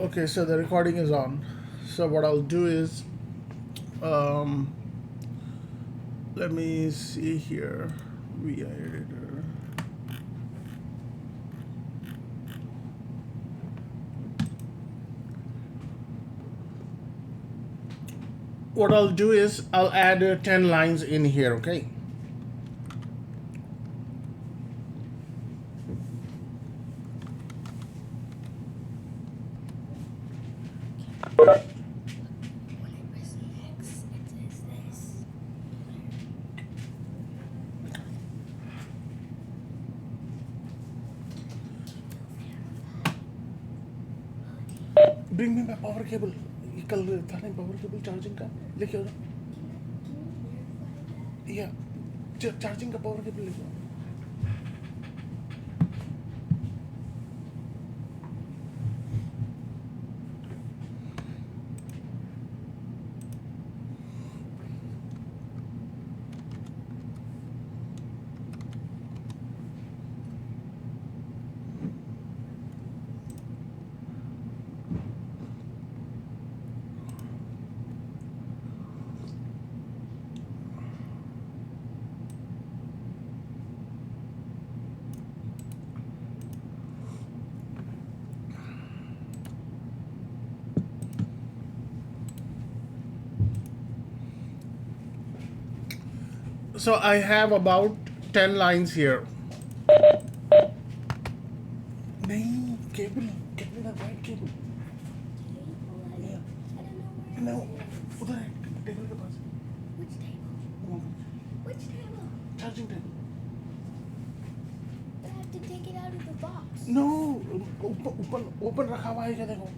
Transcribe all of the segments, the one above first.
Okay, so the recording is on. So what I'll do is, um, let me see here. VI editor. What I'll do is I'll add 10 lines in here. Okay. Bring me my power cable. ये कल था नहीं power cable charging का लेके आओ ना. Yeah, charging का power cable लेके आओ. So I have about 10 lines here. नहीं, cable, get me the right cable. Yeah. No, उधर है, टेबल के पास. Which table? Which table? Charging table. But I have to take it out of the box. No, open रखा हुआ है क्या देखो.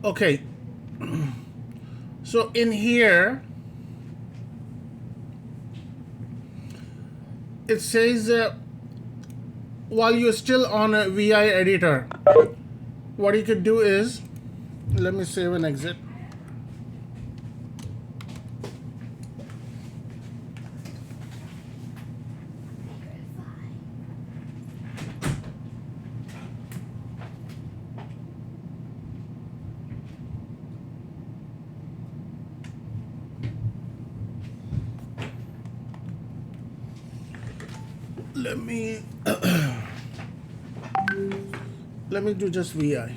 Okay, so in here it says while you're still on a VI editor, what you could do is, let me save and exit. Let me do just VI.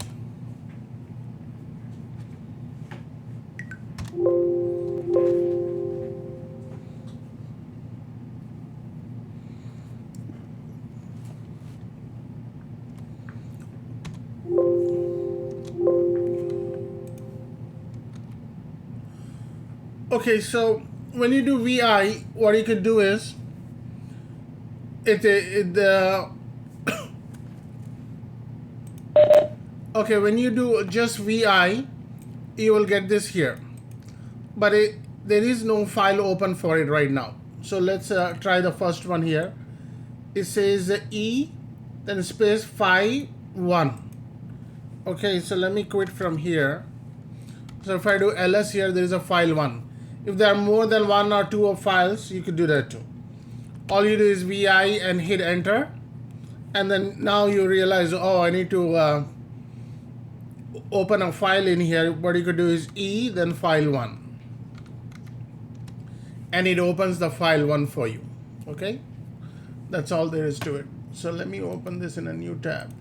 Okay, so when you do VI, what you could do is okay, when you do just VI, you will get this here, but there is no file open for it right now. So let's try the first one here. It says E, then space file 1. Okay, so let me quit from here. So if I do ls here, there is a file 1. If there are more than 1 or 2 of files, you could do that too. All you do is VI and hit enter, and then now you realize, oh, I need to open a file in here. What you could do is E, then file 1, and it opens the file 1 for you. Okay, that's all there is to it. So let me open this in a new tab.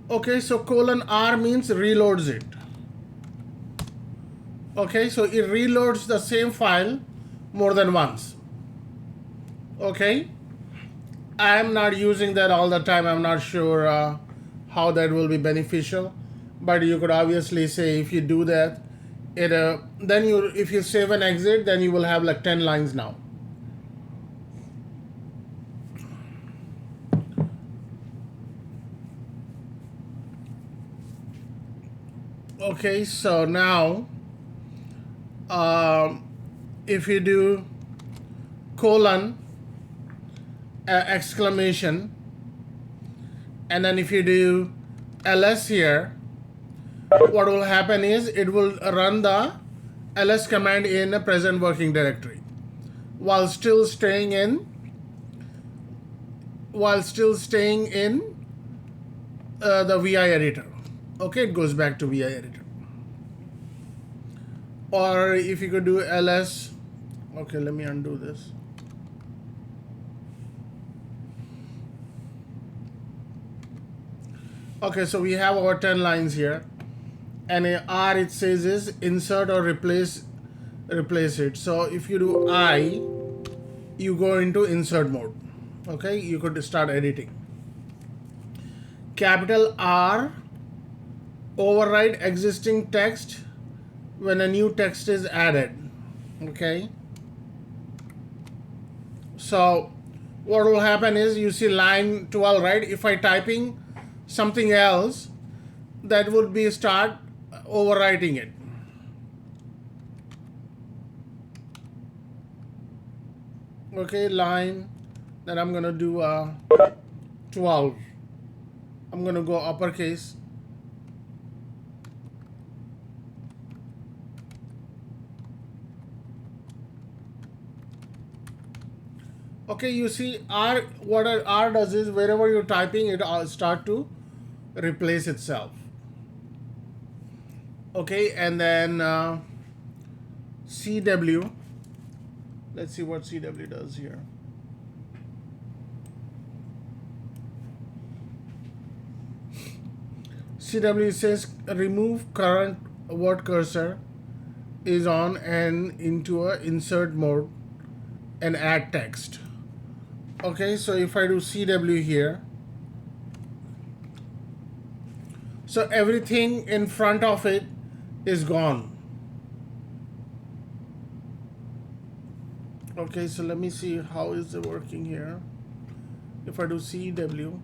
Okay, so colon R means reloads it. Okay, so it reloads the same file more than once. Okay, I am not using that all the time. I'm not sure how that will be beneficial, but you could obviously say if you do that, it then if you save and exit, then you will have like 10 lines now. Okay, so now if you do colon exclamation, and then if you do ls here, what will happen is it will run the ls command in a present working directory while still staying in the VI editor. Okay, it goes back to VI editor. Or if you could do ls, okay, let me undo this. Okay, so we have our 10 lines here, and in R it says is insert or replace it. So if you do I, you go into insert mode. Okay, you could start editing. Capital R, override existing text when a new text is added. Okay, so what will happen is you see line 12, right? If I typing something else, that would be start overwriting it. Okay, line, then I'm gonna do 12. I'm gonna go uppercase. Okay, you see R, what R does is wherever you're typing, it start to replace itself. Okay, and then CW. Let's see what CW does here. CW says remove current word cursor is on and into a insert mode and add text. Okay, so if I do CW here, so everything in front of it is gone. Okay, so let me see how is it working here. If I do CW,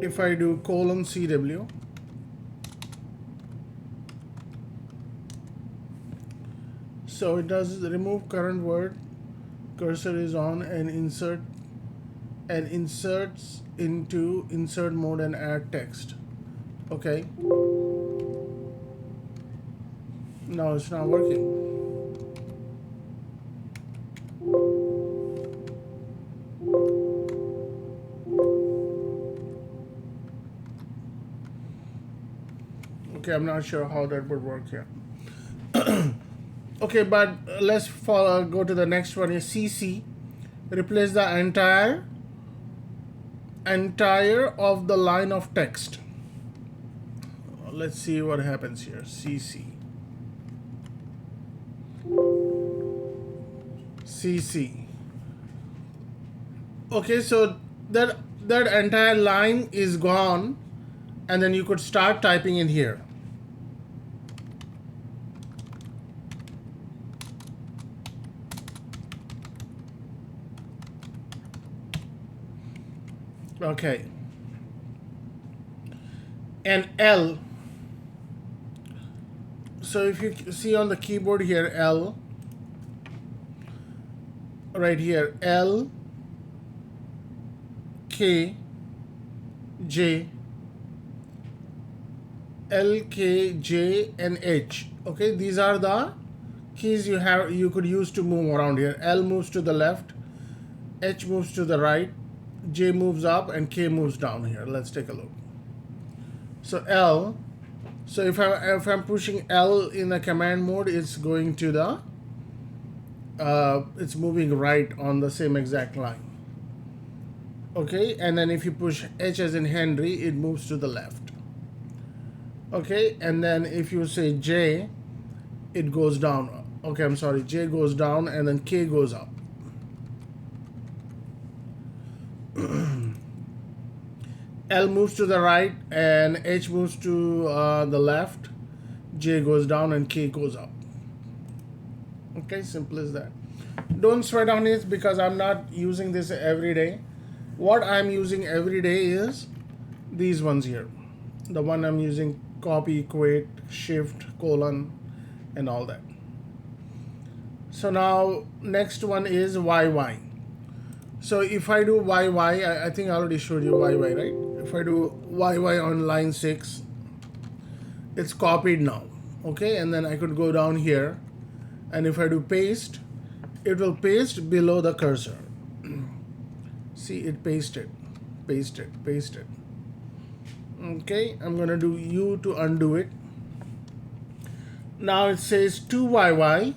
if I do colon CW, so it does remove current word cursor is on and inserts into insert mode and add text. Okay, no, it's not working. Okay, I'm not sure how that would work here. Okay, but let's go to the next one. Is CC, replace the entire of the line of text. Let's see what happens here. CC. Okay, so that entire line is gone, and then you could start typing in here. Okay, and L. So if you see on the keyboard here, L, right here, L, K, J, L, K, J, and H. Okay, these are the keys you could use to move around here. L moves to the left, H moves to the right, J moves up, and K moves down here. Let's take a look. So L, So if I'm pushing L in the command mode, it's going to the it's moving right on the same exact line. Okay, and then if you push H as in Henry, it moves to the left. Okay, and then if you say J, it goes down. Okay, I'm sorry, J goes down and then K goes up. L moves to the right and H moves to the left. J goes down and K goes up. Okay, simple as that. Don't sweat on it because I'm not using this every day. What I'm using every day is these ones here. The one I'm using, copy, equate, shift, colon, and all that. So now next one is YY. So if I do YY, I think I already showed you YY, right? If I do YY on line 6, it's copied now. Okay, and then I could go down here, and if I do paste, it will paste below the cursor. See, it pasted. Okay, I'm gonna do U to undo it. Now it says 2YY.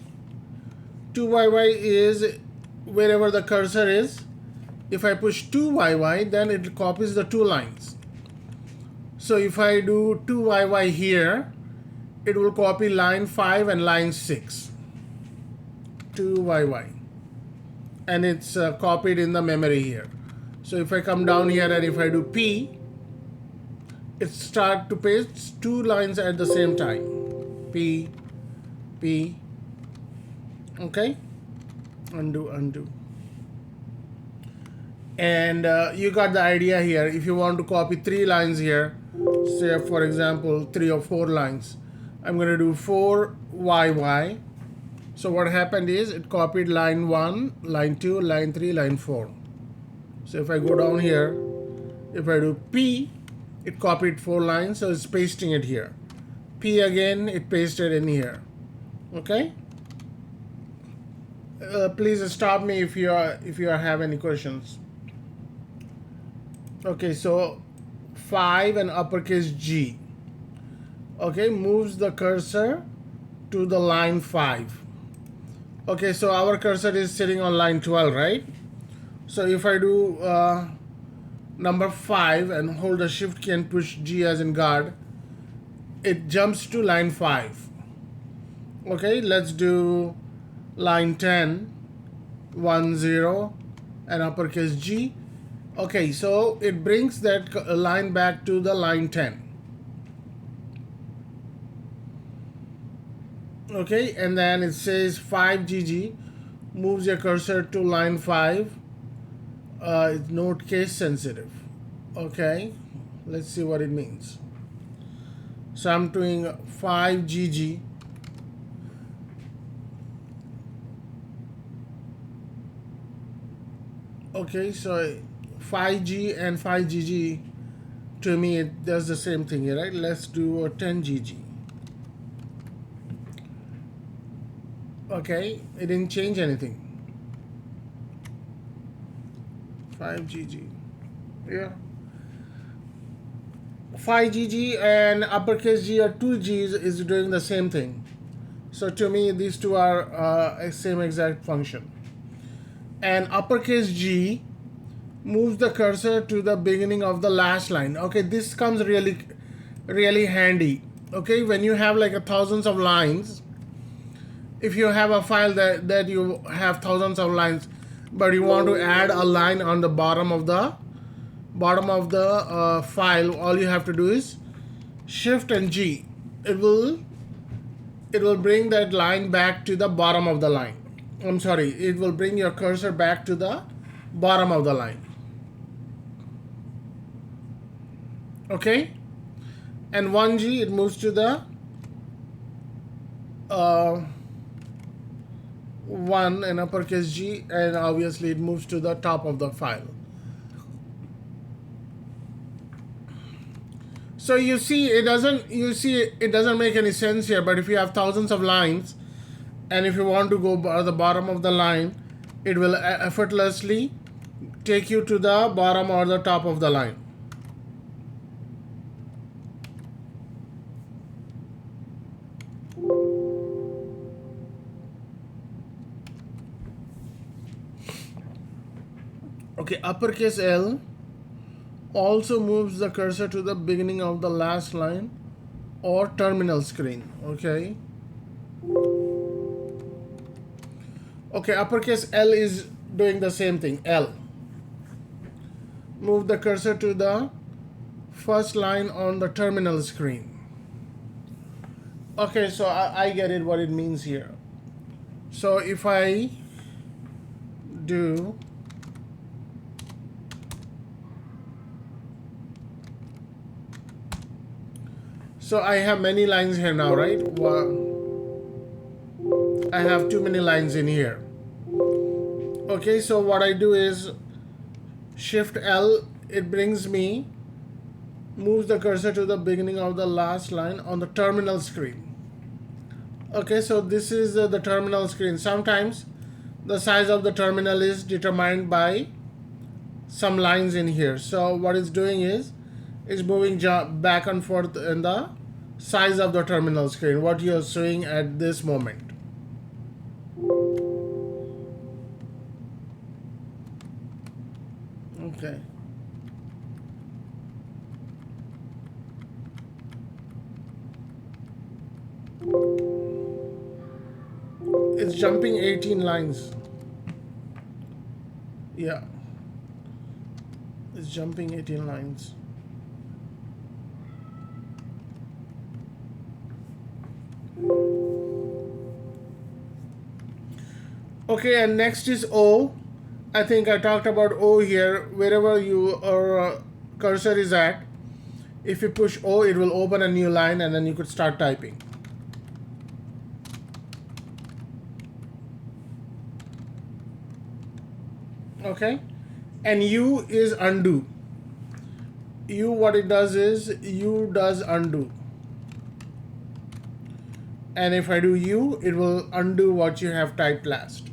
2YY is wherever the cursor is. If I push 2YY, then it copies the two lines. So if I do 2YY here, it will copy line 5 and line 6. 2YY. And it's copied in the memory here. So if I come down here and if I do P, it starts to paste two lines at the same time. P, P. Okay? Undo. And you got the idea here. If you want to copy 3 lines here, say for example 3 or 4 lines, I'm going to do 4YY. So what happened is it copied line 1, line 2, line 3, line 4. So if I go down here, if I do P, it copied 4 lines, so it's pasting it here. P again, it pasted in here. Okay? Please stop me if you have any questions. Okay, so 5 and uppercase G. Okay, moves the cursor to the line 5. Okay, so our cursor is sitting on line 12, right? So if I do number 5 and hold the shift key and push G as in guard, it jumps to line 5. Okay, let's do line 10, 1, 0, and uppercase G. Okay, so it brings that line back to the line 10. Okay, and then it says 5GG, moves your cursor to line 5. It's note case sensitive. Okay, let's see what it means. So I'm doing 5GG. Okay, so 5G and 5GG, to me it does the same thing here, right? Let's do a 10GG. Okay, it didn't change anything. 5GG. Yeah. 5GG and uppercase G or 2Gs is doing the same thing. So to me, these two are same exact function. And uppercase G moves the cursor to the beginning of the last line. Okay, this comes really handy. Okay, when you have like thousands of lines, if you have a file that you have thousands of lines, but you want to add a line on the bottom of the file, all you have to do is shift and G. It will bring that line back to the bottom of the line. I'm sorry, it will bring your cursor back to the bottom of the line. Okay, and 1G, it moves to the 1 and uppercase G, and obviously it moves to the top of the file. So you see it doesn't make any sense here, but if you have thousands of lines and if you want to go at the bottom of the line, it will effortlessly take you to the bottom or the top of the line. Okay, uppercase L also moves the cursor to the beginning of the last line or terminal screen. Okay. Okay, uppercase L is doing the same thing. L. Move the cursor to the first line on the terminal screen. Okay, so I get it what it means here. So if I do so I have many lines here now, right? I have too many lines in here. Okay, so what I do is Shift L, it brings me, moves the cursor to the beginning of the last line on the terminal screen. Okay, so this is the terminal screen. Sometimes the size of the terminal is determined by some lines in here. So what it's doing is moving back and forth in the size of the terminal screen, what you're seeing at this moment. Okay. It's jumping 18 lines. Yeah. It's jumping 18 lines. Okay, and next is O. I think I talked about O here. Wherever your cursor is at, if you push O, it will open a new line and then you could start typing. Okay, and U is undo. U, what it does is U does undo. And if I do U, it will undo what you have typed last.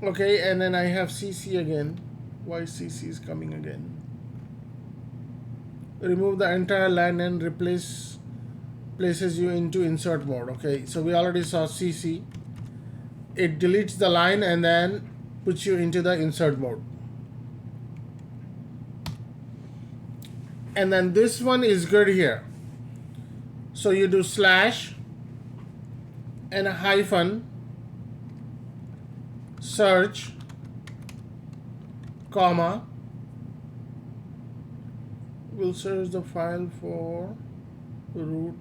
Okay, and then I have CC again. Why CC is coming again? Remove the entire line and places you into insert mode. Okay, so we already saw CC. It deletes the line and then puts you into the insert mode. And then this one is good here. So you do slash and a hyphen, search, comma, will search the file for root.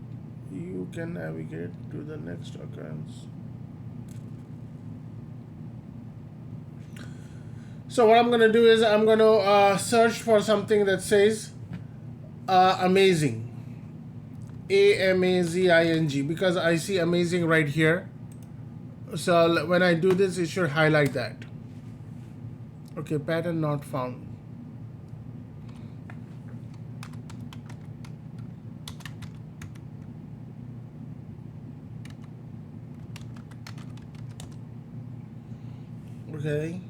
You can navigate to the next occurrence. So what I'm going to do is I'm going to search for something that says amazing. AMAZING, because I see amazing right here. So when I do this, it should highlight that. Okay, pattern not found. Okay.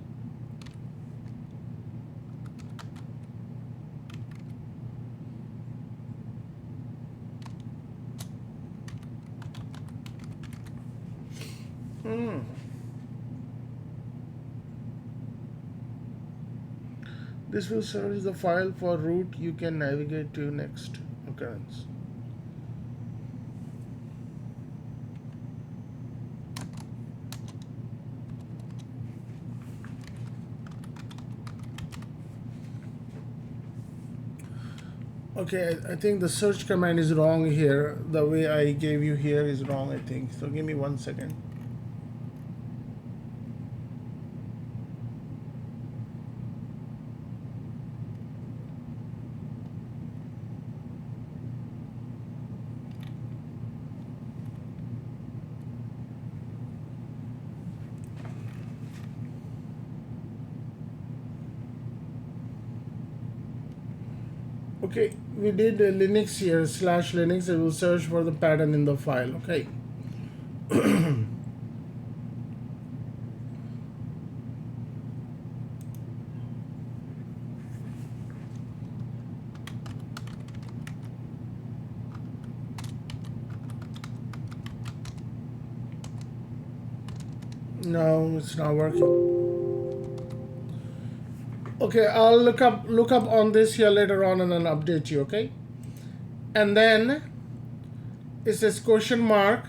This will search the file for root. You can navigate to next occurrence. Okay, I think the search command is wrong here. The way I gave you here is wrong, I think. So give me 1 second. Okay, we did Linux here, /Linux. It will search for the pattern in the file. Okay. No, it's not working. Okay, I'll look up on this here later on and then update you, okay? And then it says question mark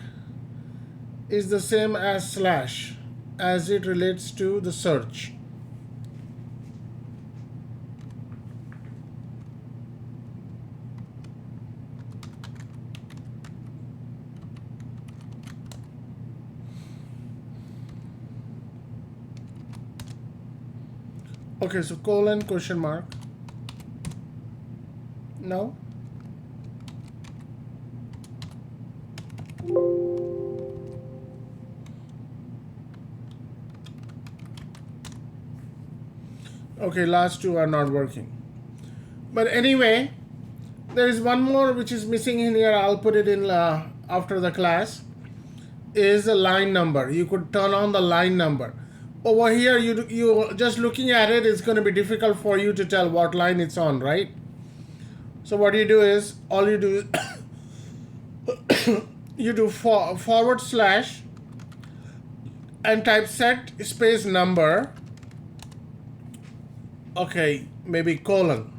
is the same as slash as it relates to the search. Okay, so colon question mark. No? Okay, last two are not working. But anyway, there is one more which is missing in here. I'll put it in after the class. Is a line number. You could turn on the line number. Over here, you just looking at it, it's going to be difficult for you to tell what line it's on, right? So what you do is, all you do is you do forward slash and type set space number. Okay, maybe colon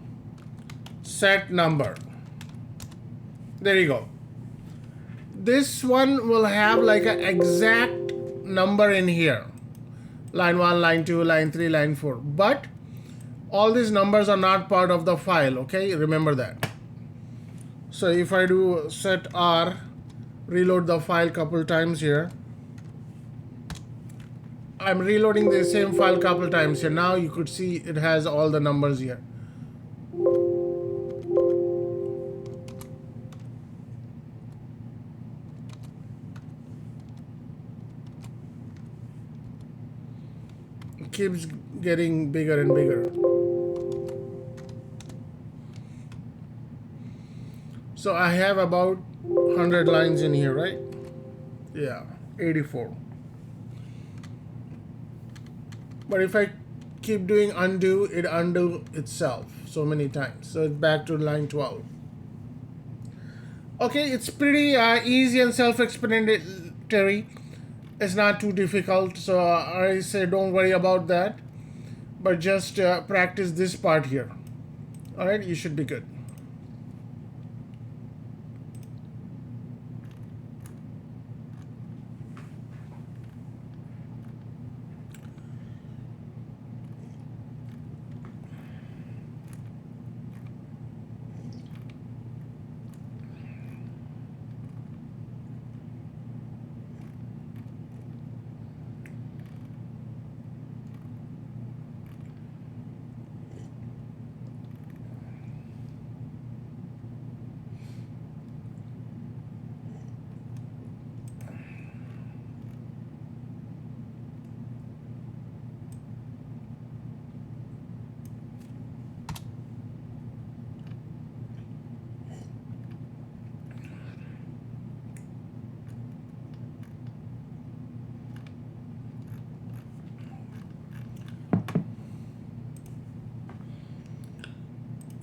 set number. There you go. This one will have like an exact number in here. Line 1, line 2, line 3, line 4. But all these numbers are not part of the file, okay? Remember that. So if I do set R, reload the file couple times here. I'm reloading the same file couple times here. Now you could see it has all the numbers here. It keeps getting bigger and bigger. So I have about 100 lines in here, right? Yeah, 84. But if I keep doing undo, it undo itself so many times. So it's back to line 12. Okay, it's pretty easy and self-explanatory. It's not too difficult. So I say don't worry about that. But just practice this part here. All right, you should be good.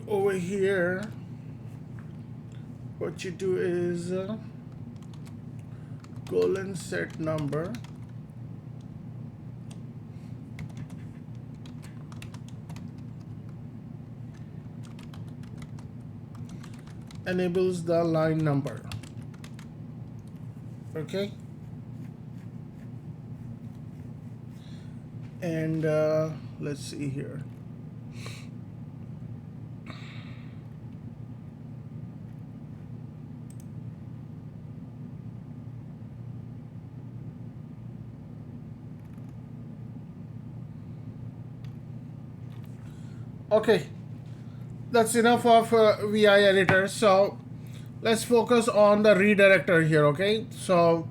Over here, what you do is colon set number, enables the line number. Okay, and let's see here. Okay, that's enough of VI editor. So let's focus on the redirector here. Okay, so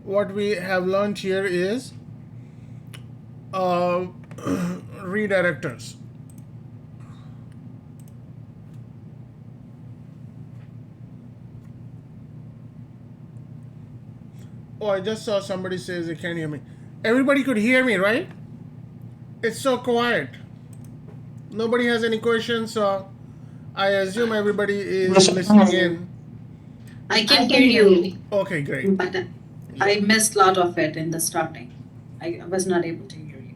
what we have learned here is redirectors. Oh, I just saw somebody says they can't hear me. Everybody could hear me, right? It's so quiet. Nobody has any questions, so I assume everybody is listening in. I can hear you. Okay, great. But I missed a lot of it in the starting. I was not able to hear you.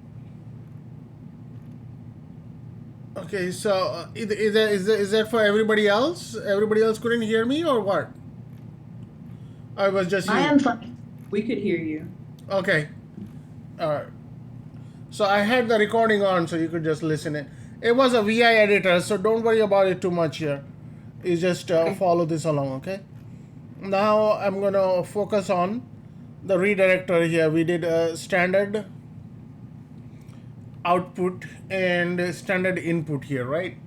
Okay, so is that for everybody else? Everybody else couldn't hear me or what? I was just I you. am fine. We could hear you. Okay. All right. So I had the recording on, so you could just listen it. It was a VI editor, so don't worry about it too much here. You just follow this along, okay? Now I'm gonna focus on the redirector here. We did a standard output and standard input here, right?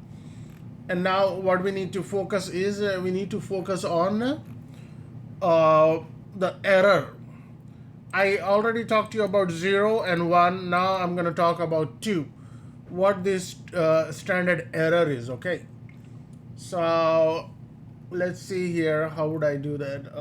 And now what we need to focus is we need to focus on the error. I already talked to you about 0 and 1. Now I'm going to talk about 2. What this standard error is, okay? So let's see here. How would I do that?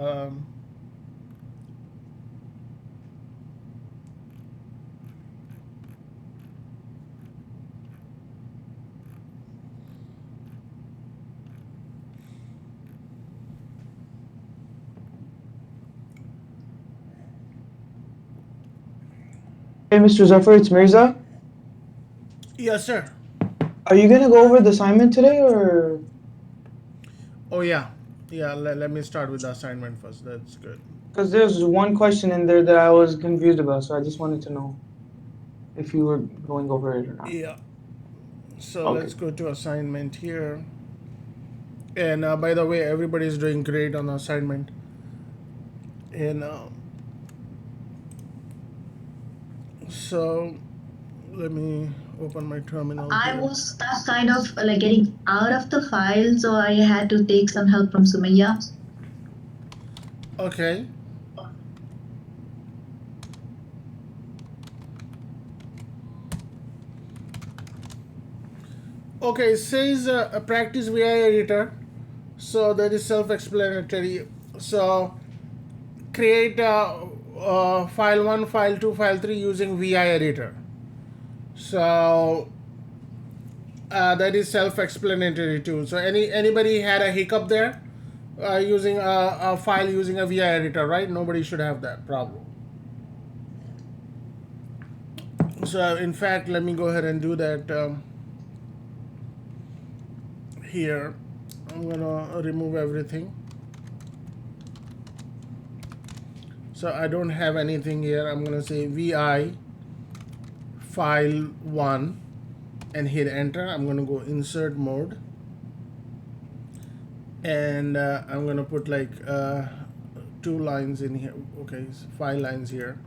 Hey, Mr. Zafar, it's Mirza. Yes, sir. Are you gonna go over the assignment today, or? Oh, yeah. Yeah, let me start with the assignment first. That's good. Because there's one question in there that I was confused about, so I just wanted to know if you were going over it or not. Yeah. So Okay. let's go to assignment here. And by the way, everybody is doing great on the assignment. And so let me open my terminal. I here. was kind of like getting out of the file, so I had to take some help from Sumaya. Okay. Okay, it says a practice VI editor. So that is self-explanatory. So create file 1, file 2, file 3 using VI editor. So that is self-explanatory too. So anybody had a hiccup there using a file using a VI editor, right? Nobody should have that problem. So in fact, let me go ahead and do that here. I'm gonna remove everything. So I don't have anything here. I'm gonna say VI file 1 and hit enter. I'm gonna go insert mode. And I'm gonna put like 2 lines in here. Okay, 5 lines here.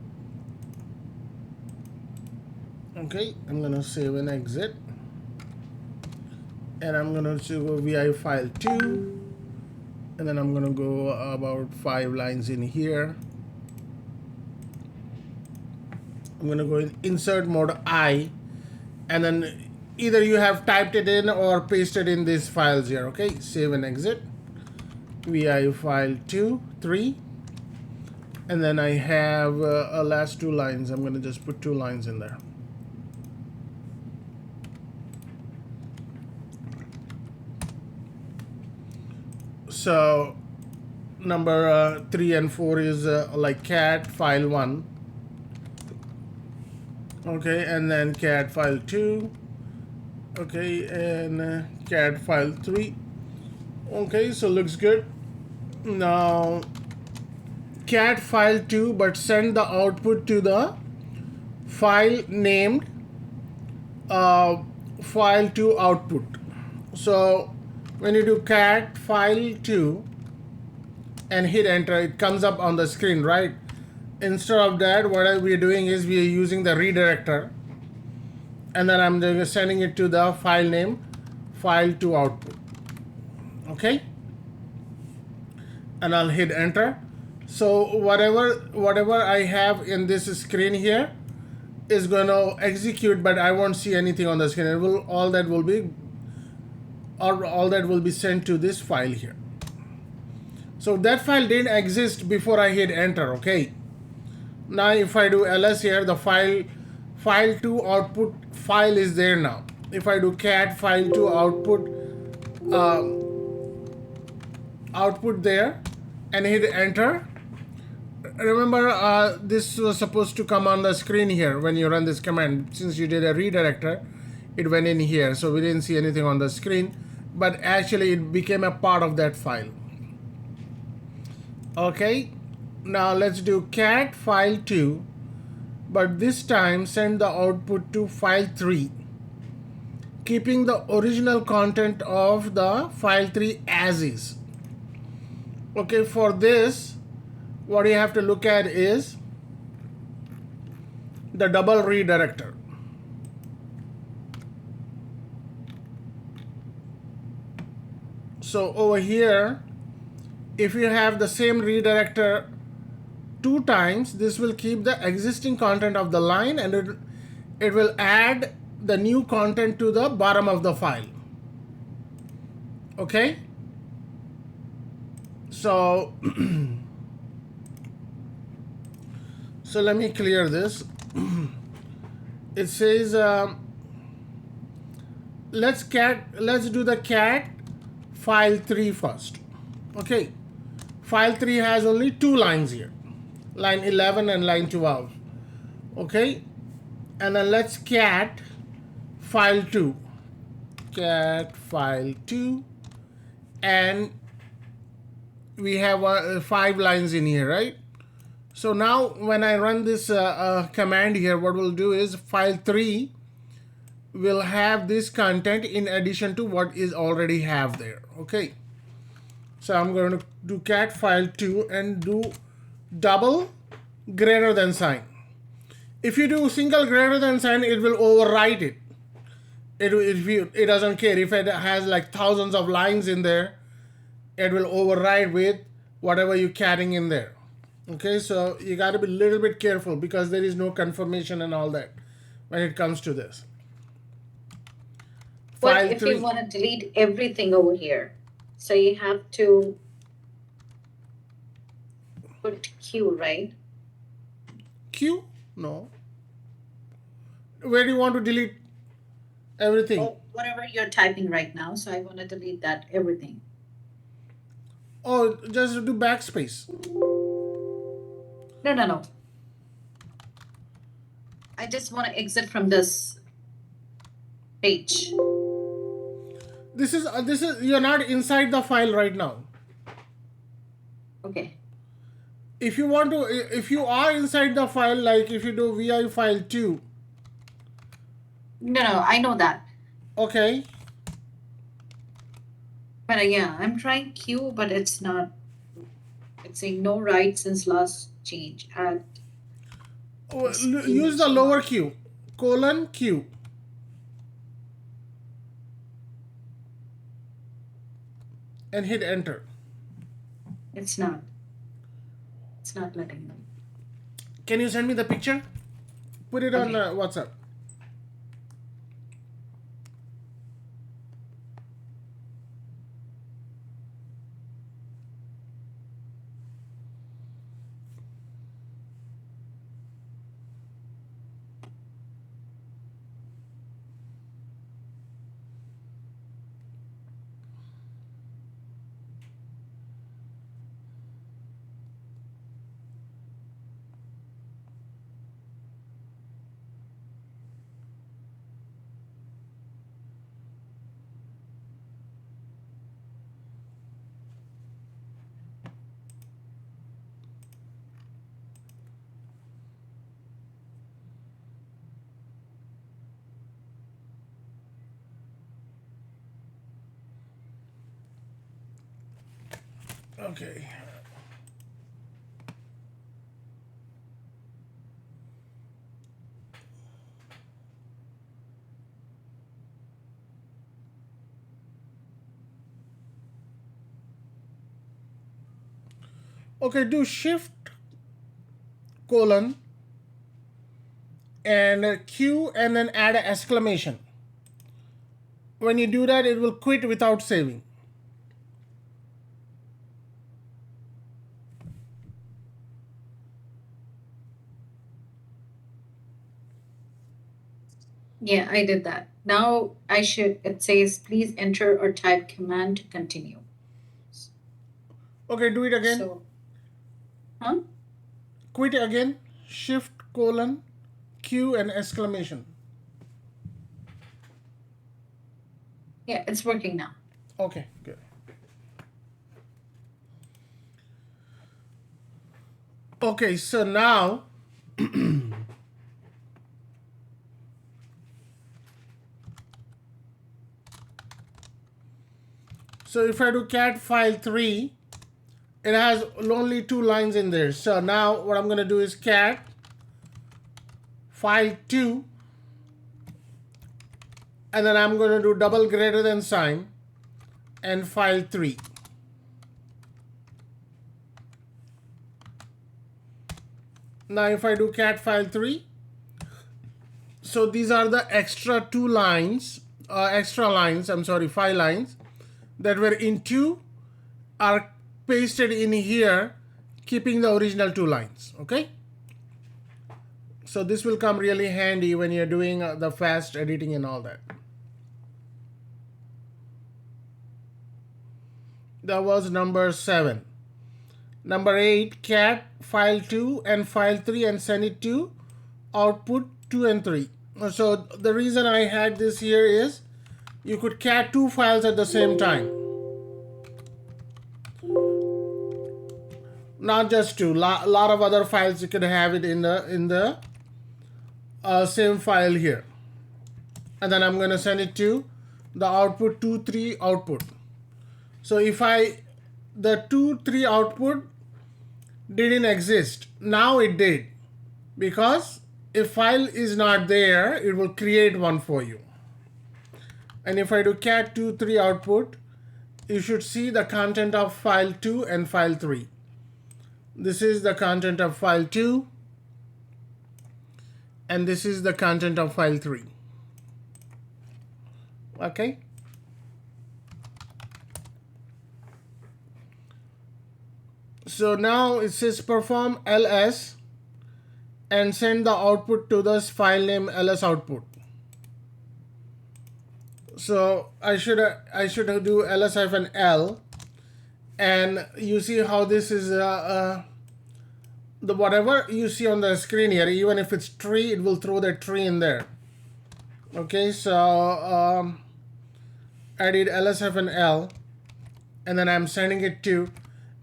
Okay, I'm gonna save and exit. And I'm gonna go VI file 2. And then I'm gonna go about 5 lines in here. I'm gonna go in insert mode I, and then either you have typed it in or pasted in these files here. Okay, save and exit. VI file 2, 3, and then I have last 2 lines. I'm gonna just put 2 lines in there. So number 3 and 4 is like cat file 1. Okay, and then cat file 2. Okay, and cat file 3. Okay, so looks good. Now cat file 2, but send the output to the file named file 2 output. So when you do cat file 2 and hit enter, it comes up on the screen, right? Instead of that, what we're doing is we are using the redirector, and then I'm sending it to the file name file 2 output. Okay, and I'll hit enter. So whatever I have in this screen here is going to execute, but I won't see anything on the screen. It will all that will be sent to this file here. So that file didn't exist before I hit enter. Okay, now if I do ls here, the file 2 output file is there now. If I do cat file 2 output there and hit enter, remember this was supposed to come on the screen here when you run this command. Since you did a redirector, it went in here, so we didn't see anything on the screen, but actually it became a part of that file. Okay, now let's do cat file2, but this time send the output to file3, keeping the original content of the file3 as is. Okay, for this, what you have to look at is the double redirector. So over here, if you have the same redirector 2 times, this will keep the existing content of the line, and it will add the new content to the bottom of the file. Okay? So, so let me clear this. It says, let's do the cat file3 first. Okay, file3 has only 2 lines here, line 11 and line 12. Okay, and then let's cat file2, and we have 5 lines in here, right? So now when I run this command here, what we'll do is file3 will have this content in addition to what is already have there. Okay, so I'm going to do cat file2 and do double greater than sign. If you do single greater than sign, it will overwrite it. It doesn't care if it has like thousands of lines in there. It will override with whatever you're catting in there. Okay, so you got to be a little bit careful because there is no confirmation and all that when it comes to this. But if you want to delete everything over here, so you have to put Q, right? Q? No. Where do you want to delete everything? Oh, whatever you're typing right now, so I want to delete that everything. Oh, just do backspace. No. I just want to exit from this page. This is you're not inside the file right now. Okay. If you want to, if you are inside the file, like if you do vi file2. No, I know that. Okay. But yeah, I'm trying Q, but it's not. It's saying no write since last change. Use the lower Q, :Q. And hit enter. It's not letting me. Can you send me the picture? Put it on WhatsApp. Okay. Okay, do shift :, and Q, and then add an exclamation. When you do that, it will quit without saving. Yeah, I did that. Now it says please enter or type command to continue. Okay, do it again. So, Quit again. Shift : Q and exclamation. Yeah, it's working now. Okay, good. Okay, so now so if I do cat file 3, it has only 2 lines in there. So now what I'm going to do is cat file 2, and then I'm going to do double greater than sign and file 3. Now if I do cat file 3, so these are the extra 2 lines, I'm sorry, 5 lines that were in 2 are pasted in here, keeping the original 2 lines, okay? So this will come really handy when you're doing the fast editing and all that. That was number 7. Number 8, cat file 2 and file 3 and send it to output 2 and 3. So the reason I had this here is you could cat 2 files at the same time. Not just 2, lot of other files you could have it in the same file here. And then I'm going to send it to the output 2, 3 output. So if the 2, 3 output didn't exist, now it did, because if file is not there, it will create one for you. And if I do cat 2, 3 output, you should see the content of file 2 and file 3. This is the content of file 2, and this is the content of file 3. Okay? So now it says perform ls and send the output to this file name ls output. So I should do ls-l, and you see how this is the whatever you see on the screen here, even if it's tree, it will throw that tree in there. Okay, so I did ls-l, and then I'm sending it to.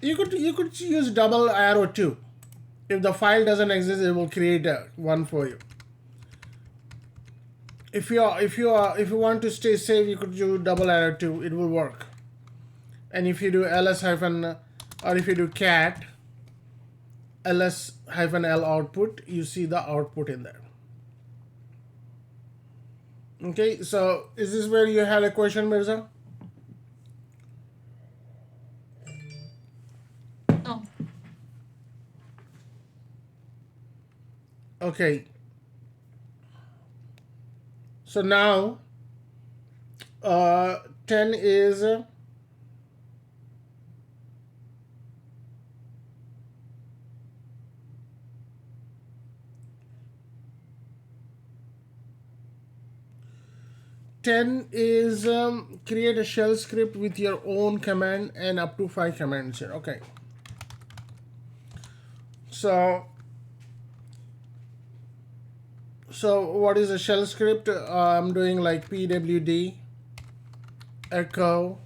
You could use double arrow too. If the file doesn't exist, it will create one for you. If you want to stay safe, you could do double arrow too. It will work. And if you do or if you do cat ls-l output, you see the output in there. Okay, so is this where you had a question, Mirza? No. Okay. So now 10 is create a shell script with your own command and up to 5 commands here. Okay. So what is a shell script? I'm doing like pwd echo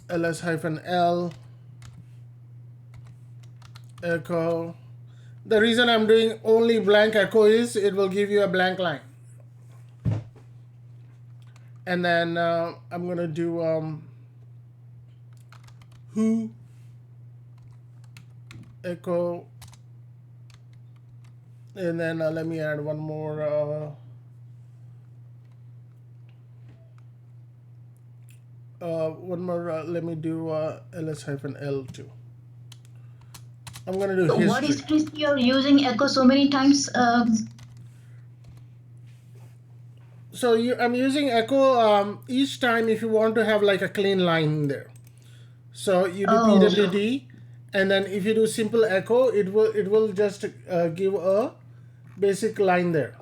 ls-l echo. The reason I'm doing only blank echo is it will give you a blank line. And then I'm gonna do who echo, and then let me add one more let me do ls-l too. I'm gonna do history. What is this you're using echo so many times? So I'm using echo each time if you want to have like a clean line in there. So you do pwd, and then if you do simple echo, it will just give a basic line there.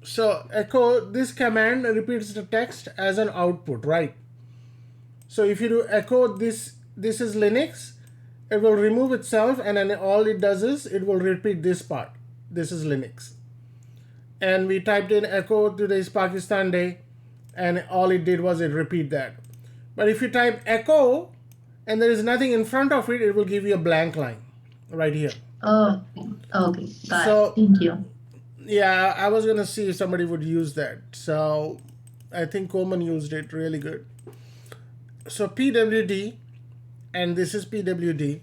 So echo, this command repeats the text as an output, right? So if you do echo this is Linux, it will remove itself, and then all it does is it will repeat this part. This is Linux. And we typed in echo today's Pakistan Day, and all it did was it repeat that. But if you type echo and there is nothing in front of it, it will give you a blank line right here. Oh, okay. Got So- it. Thank you. Yeah, I was gonna see if somebody would use that. So I think Coleman used it really good. So PWD, and this is PWD,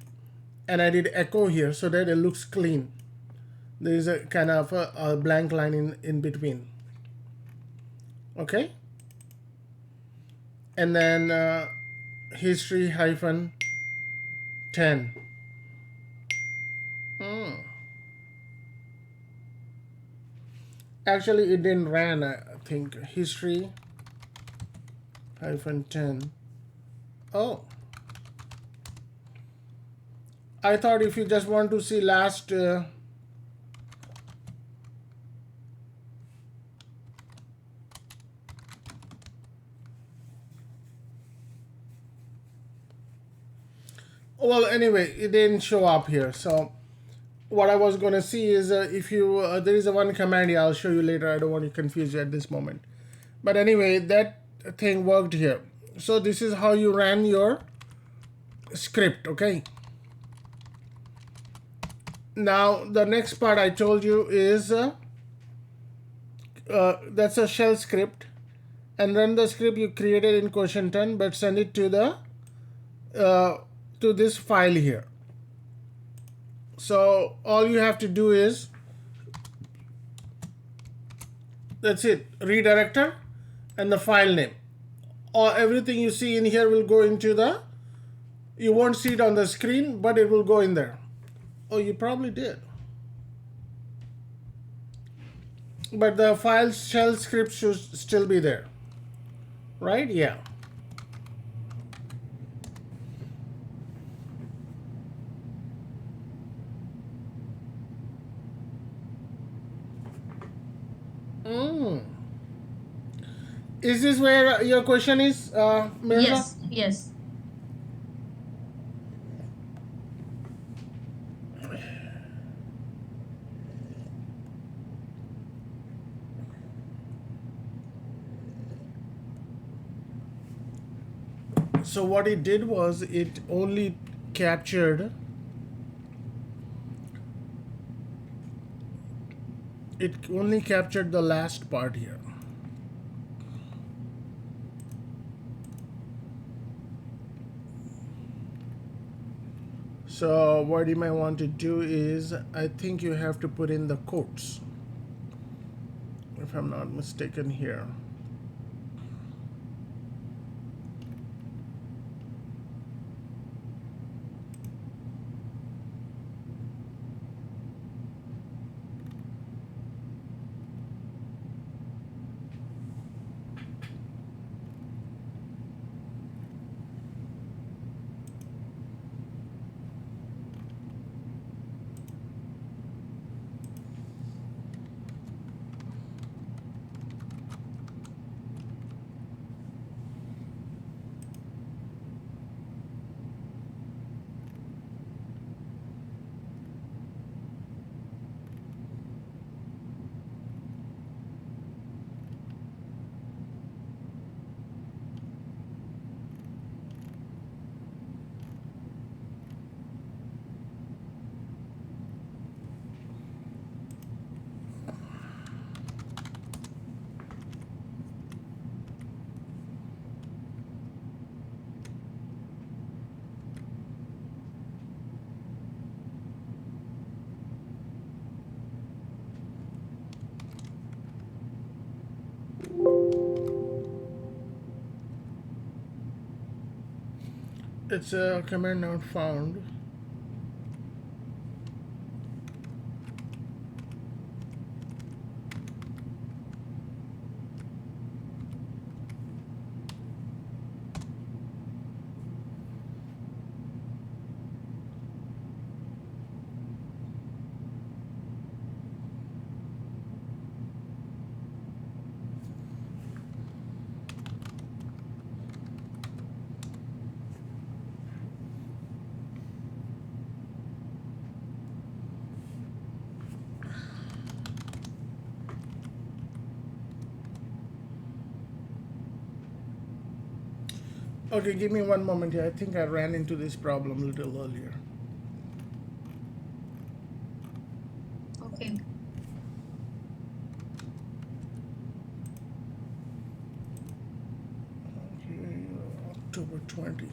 and I did echo here so that it looks clean. There is a kind of a blank line in between. Okay? And then history hyphen 10. Actually, it didn't run, I think. History hyphen 10. Oh. I thought if you just want to see last well, anyway, it didn't show up here. So what I was going to see is if you there is a one command here, I'll show you later. I don't want to confuse you at this moment. But anyway, that thing worked here. So this is how you ran your script, okay? Now the next part I told you is that's a shell script, and run the script you created in question 10, but send it to the to this file here. So all you have to do is, that's it, redirector and the file name. Or everything you see in here will go into the, you won't see it on the screen, but it will go in there. Oh, you probably did. But the file shell script should still be there, right? Yeah. Is this where your question is, Mirza? Yes, yes. So what it did was it only captured the last part here. So what you might want to do is, I think you have to put in the quotes, if I'm not mistaken here. It's a command not found. Okay, give me one moment here. I think I ran into this problem a little earlier. Okay. Okay, October 20.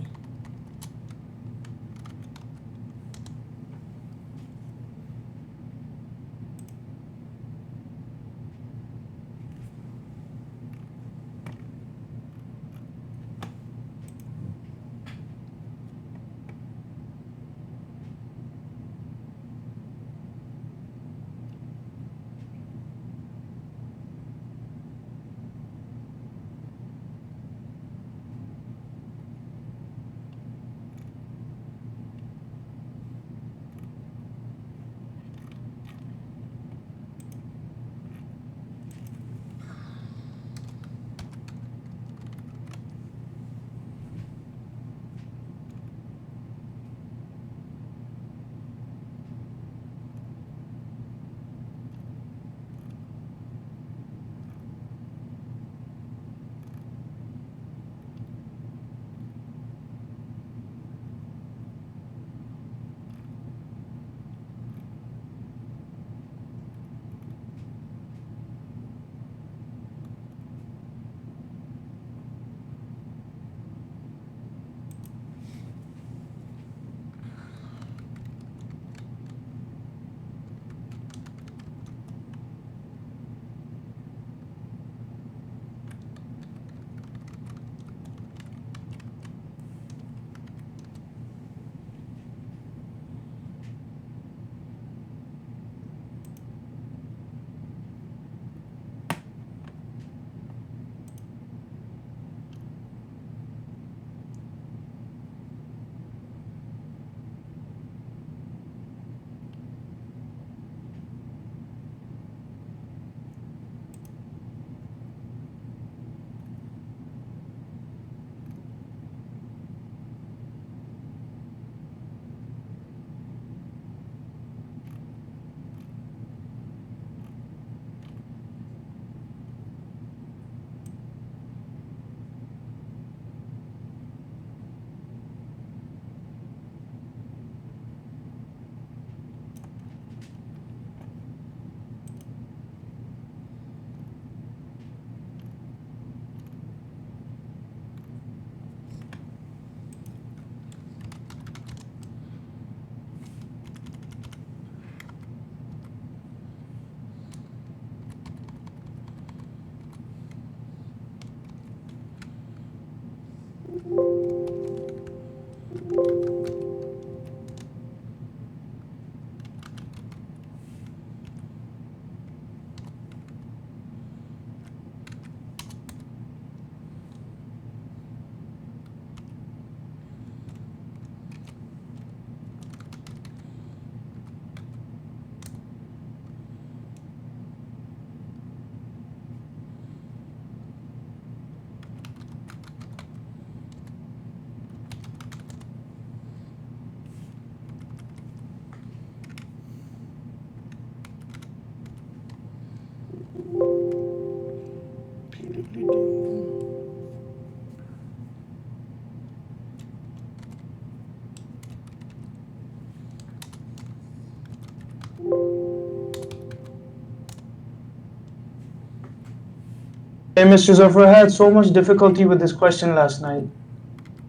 Hey, Mr. Zafar, I had so much difficulty with this question last night.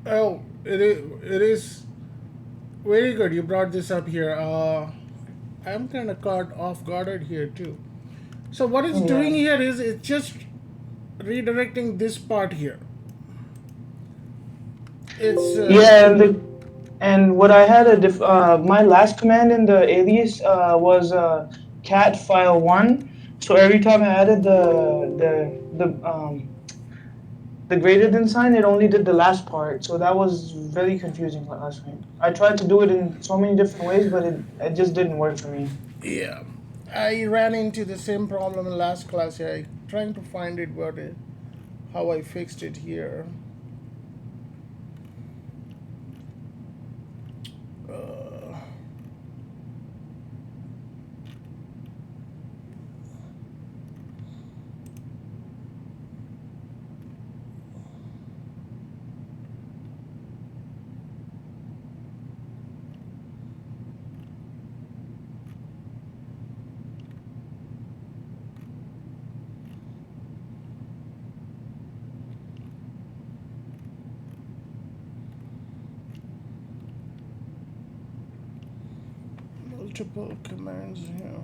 Oh, it is very good. You brought this up here. I'm kind of caught off guarded here too. So what it's Yeah. doing here is it's just redirecting this part here. It's Yeah, and what I had my last command in the alias was cat file one. So every time I added the greater than sign, it only did the last part. So that was very confusing last night. I tried to do it in so many different ways, but it just didn't work for me. yeah. I ran into the same problem in last class. I trying to find it, but how I fixed it here. Uh, multiple commands here.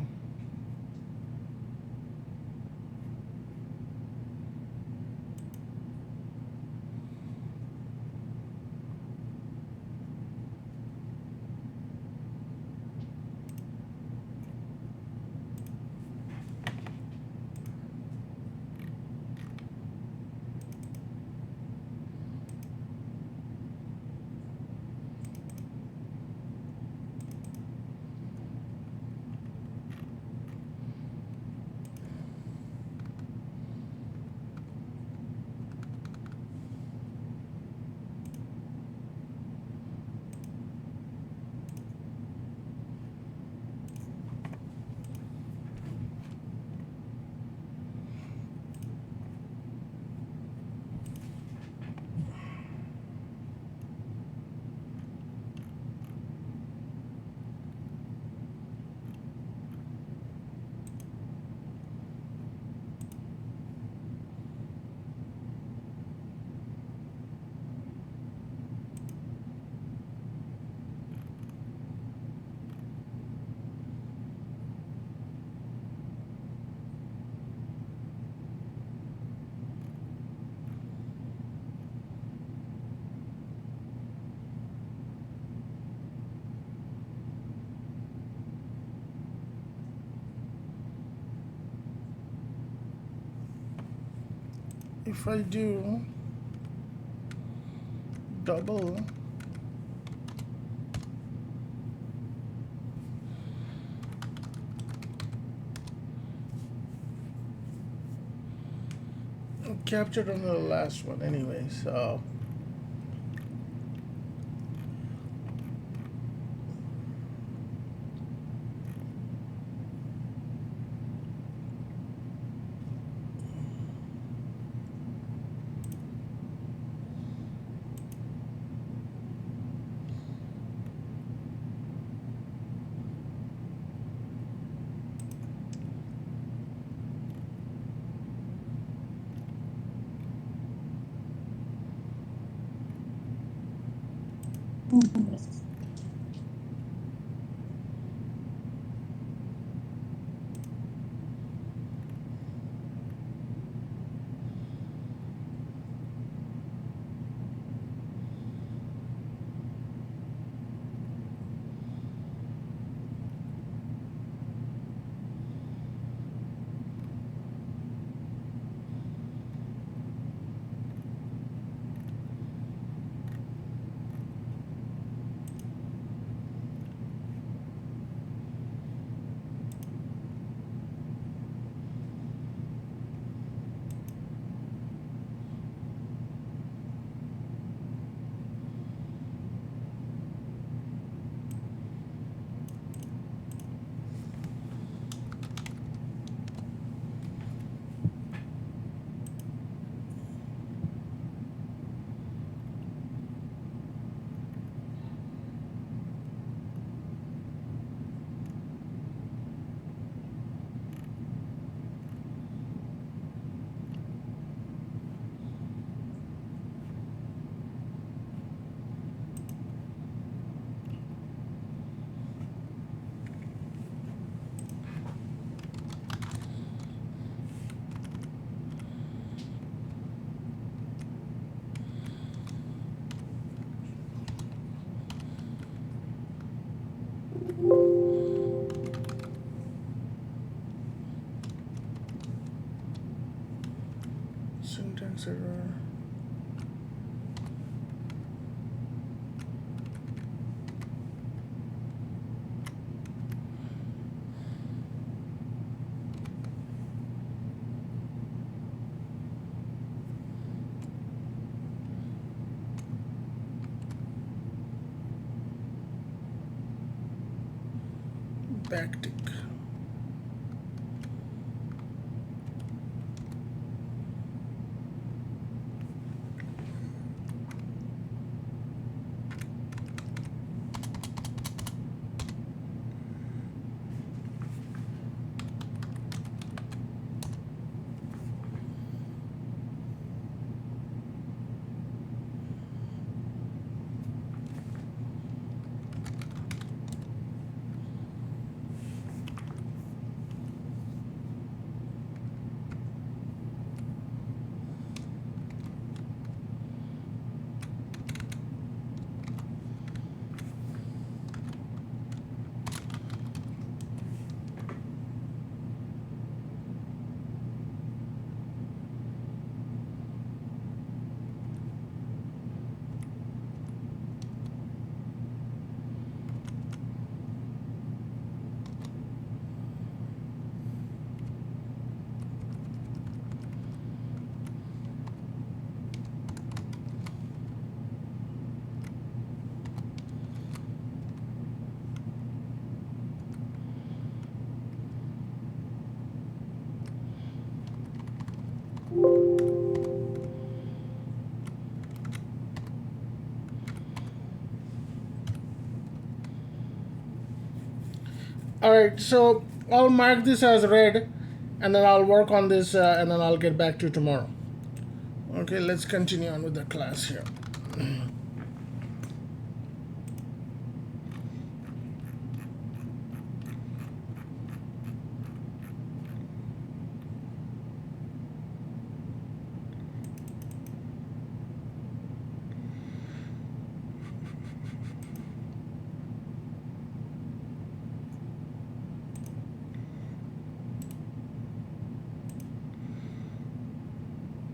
If I do double captured on the last one anyway, so syntax error. Backtick. All right, so I'll mark this as red, and then I'll work on this, and then I'll get back to you tomorrow. Okay, let's continue on with the class here.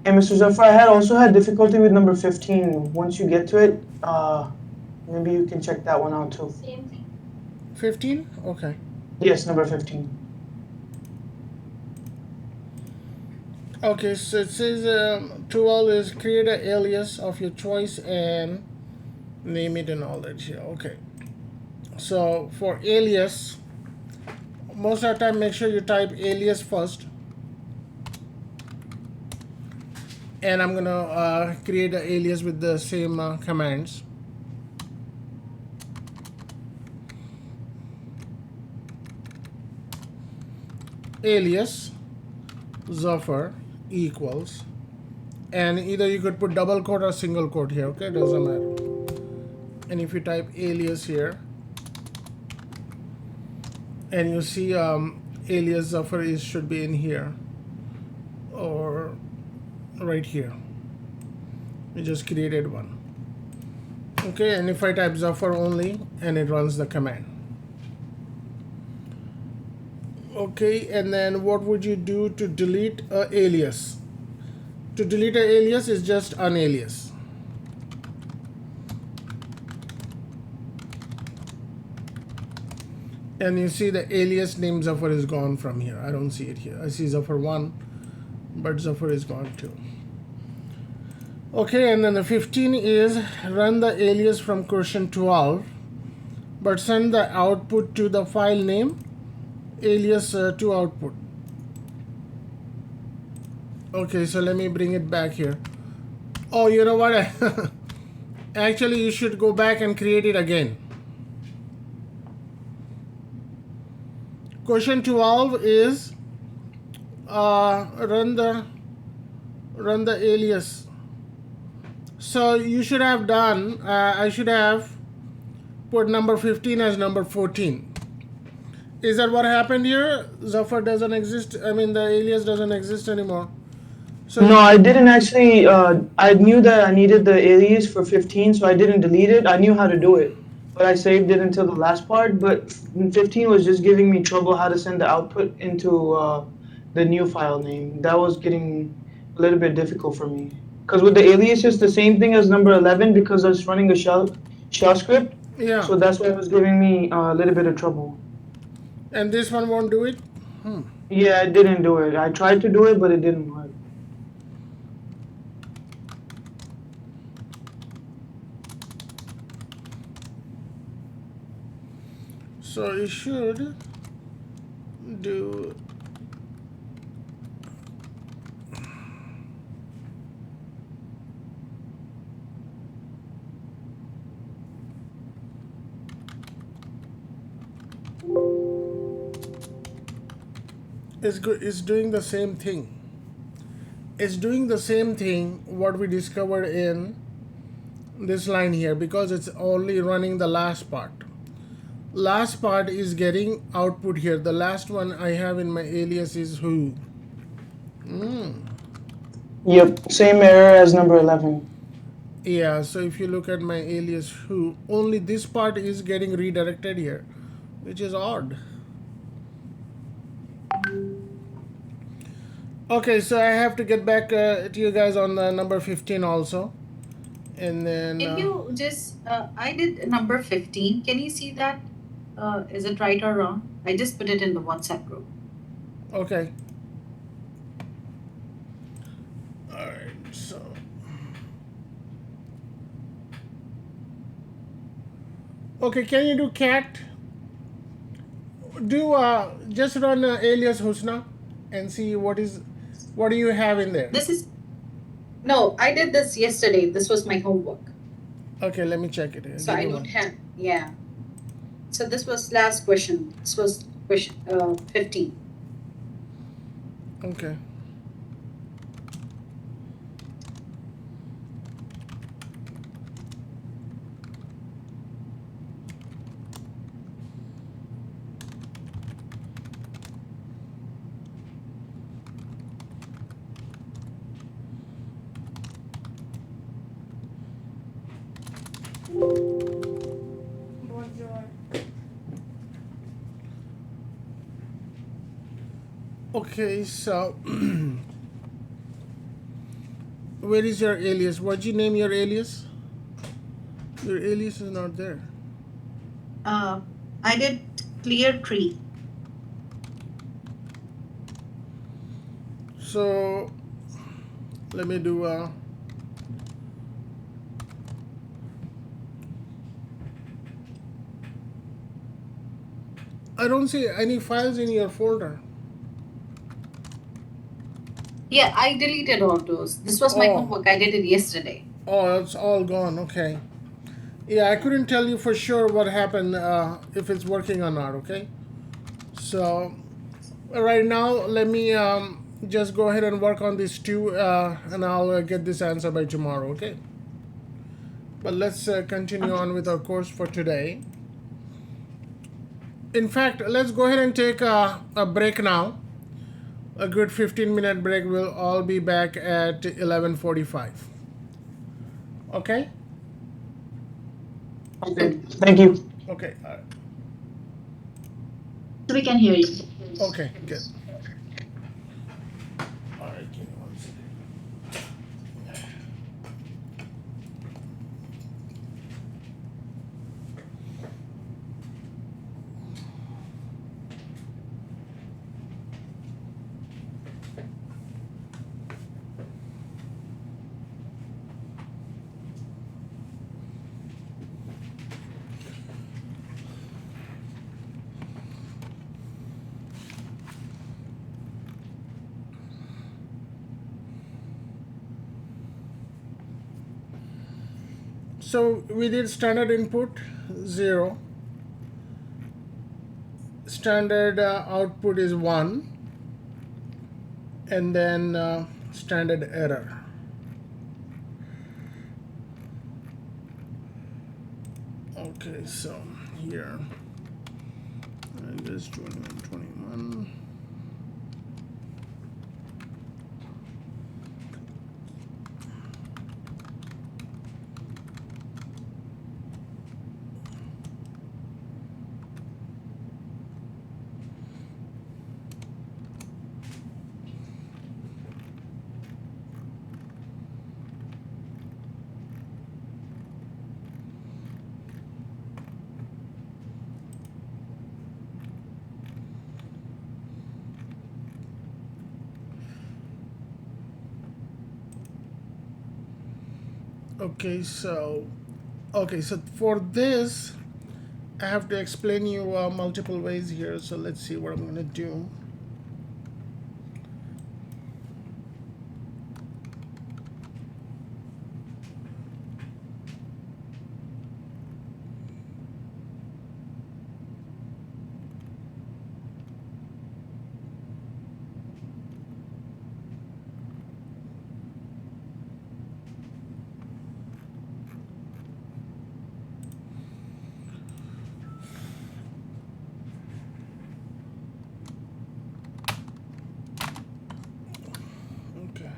And Mr. Zafar, I had also had difficulty with number 15. Once you get to it, maybe you can check that one out too. Same thing. 15? Okay. Yes, number 15. Okay, so it says 12 is create an alias of your choice and name it and all that here. Okay. So for alias, most of the time make sure you type alias first. And I'm gonna create an alias with the same commands. Alias Zafar equals, and either you could put double quote or single quote here, okay, doesn't matter. And if you type alias here, and you see alias Zafar is should be in here or right here. We just created one. Okay, and if I type Zafar only, and it runs the command. Okay, and then what would you do to delete a alias? To delete an alias is just unalias. And you see the alias name Zafar is gone from here. I don't see it here. I see Zafar 1, but Zafar is gone too. Okay, and then the 15 is run the alias from question 12, but send the output to the file name alias to output. Okay, so let me bring it back here. Oh, you know what? Actually, you should go back and create it again. Question 12 is run the alias. So you should have done, I should have put number 15 as number 14. Is that what happened here? Zafar doesn't exist, I mean the alias doesn't exist anymore. So No, I didn't actually. I knew that I needed the alias for 15, so I didn't delete it. I knew how to do it, but I saved it until the last part. But 15 was just giving me trouble how to send the output into the new file name. That was getting a little bit difficult for me. Because with the alias, it's the same thing as number 11 because I was running a shell script. yeah. So that's why it was giving me a little bit of trouble. And this one won't do it? Yeah, it didn't do it. I tried to do it, but it didn't work. So you should do it's doing the same thing. It's doing the same thing what we discovered in this line here, because it's only running the last part. Last part is getting output here. The last one I have in my alias is who. Yep, same error as number 11. Yeah, so if you look at my alias who, only this part is getting redirected here, which is odd. Okay, so I have to get back to you guys on the number 15 also. And then Can you just, I did number 15. Can you see that? Is it right or wrong? I just put it in the WhatsApp group. okay. All right, so okay, can you do cat? Do just run alias Husna and see what do you have in there. This is, no, I did this yesterday. This was my homework. Okay, let me check it. So Give I me don't one. have, yeah. So this was last question. This was 15. Okay. Bonjour. Okay, so where is your alias? What'd you name your alias? Your alias is not there. I did clear tree. So let me do I don't see any files in your folder. Yeah, I deleted all those. This was my Oh. homework. I did it yesterday. Oh, it's all gone. Okay. Yeah, I couldn't tell you for sure what happened, if it's working or not. Okay. So right now, let me just go ahead and work on these two, and I'll get this answer by tomorrow. Okay. But let's continue on with our course for today. In fact, let's go ahead and take a break now. A good 15-minute break. We'll all be back at 11:45. Okay? Okay. Thank you. Okay. All right. So we can hear you. Okay, good. All right, give me one second. So we did standard input 0, standard output is 1, and then standard error. Okay, so here it is 21. Okay, so for this, I have to explain you multiple ways here. So let's see what I'm gonna do. Okay.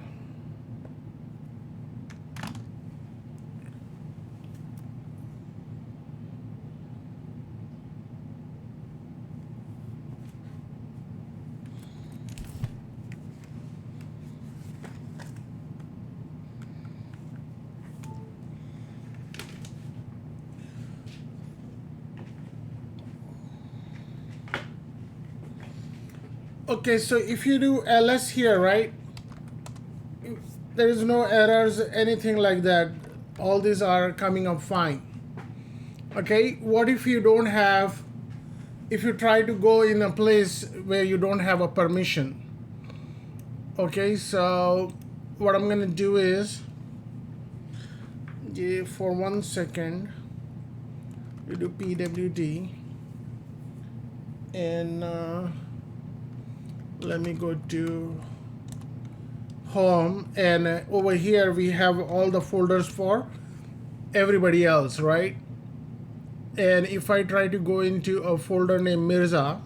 Okay, so if you do ls here, right, there is no errors, anything like that. All these are coming up fine. Okay, what if you don't have, if you try to go in a place where you don't have a permission? Okay, so what I'm gonna do is, for 1 second, you do pwd and let me go to home, and over here we have all the folders for everybody else, right? And if I try to go into a folder named Mirza,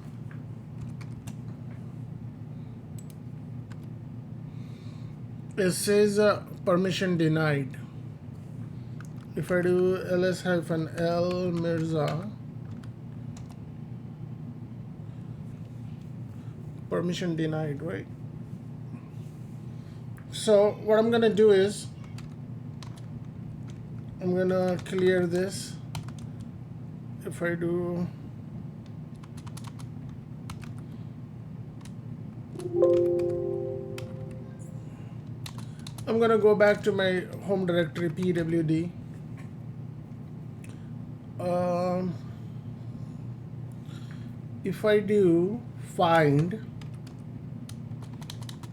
it says permission denied. If I do ls-l Mirza, permission denied, right? So what I'm gonna do is I'm gonna clear this. If I do I'm gonna go back to my home directory pwd. If I do find,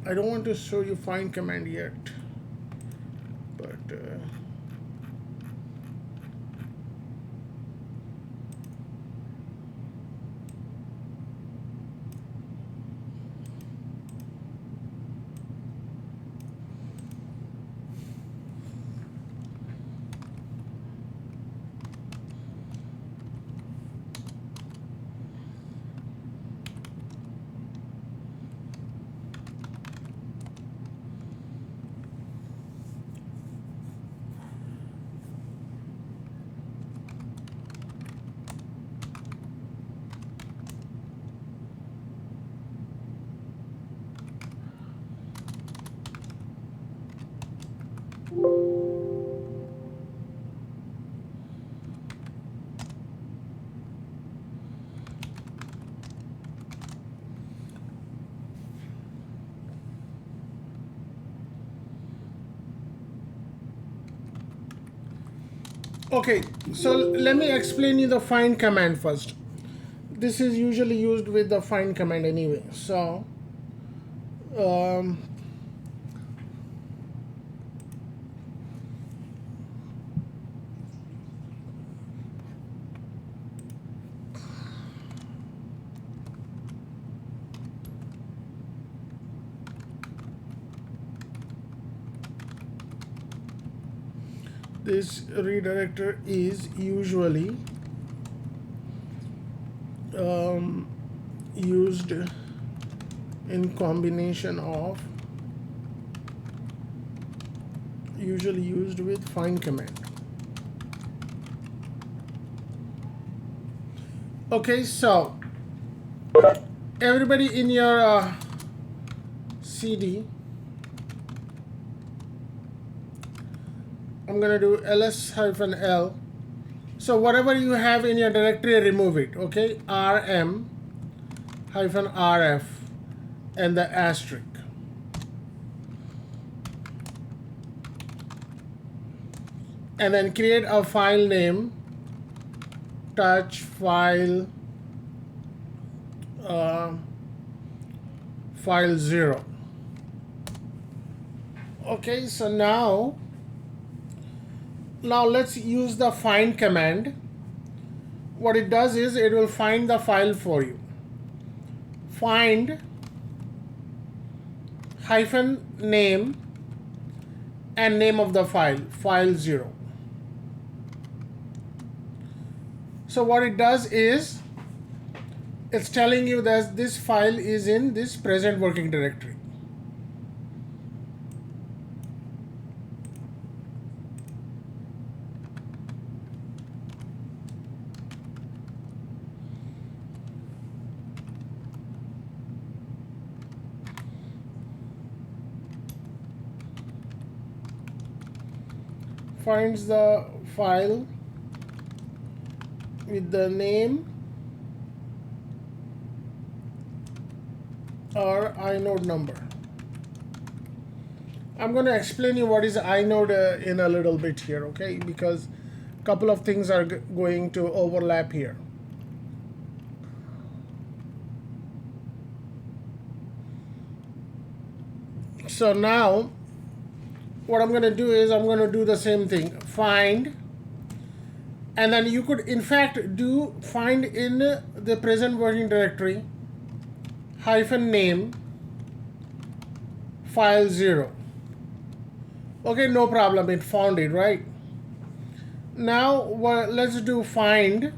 I don't want to show you find command yet, but okay, so let me explain you the find command first. This is usually used with the find command anyway. So this redirector is usually used in combination of, usually used with find command. Okay, so everybody in your CD, I'm gonna do ls-l. So whatever you have in your directory, remove it, okay? rm-rf and the asterisk. And then create a file name, touch file file 0. Okay, so now let's use the find command. What it does is it will find the file for you. Find -name and name of the file, file 0. So what it does is it's telling you that this file is in this present working directory. Finds the file with the name or inode number. I'm going to explain you what is inode in a little bit here, okay? Because a couple of things are going to overlap here. So now what I'm going to do is I'm going to do the same thing. Find And then you could in fact do find in the present working directory -name file 0. Okay, no problem, it found it, right? Now let's do find,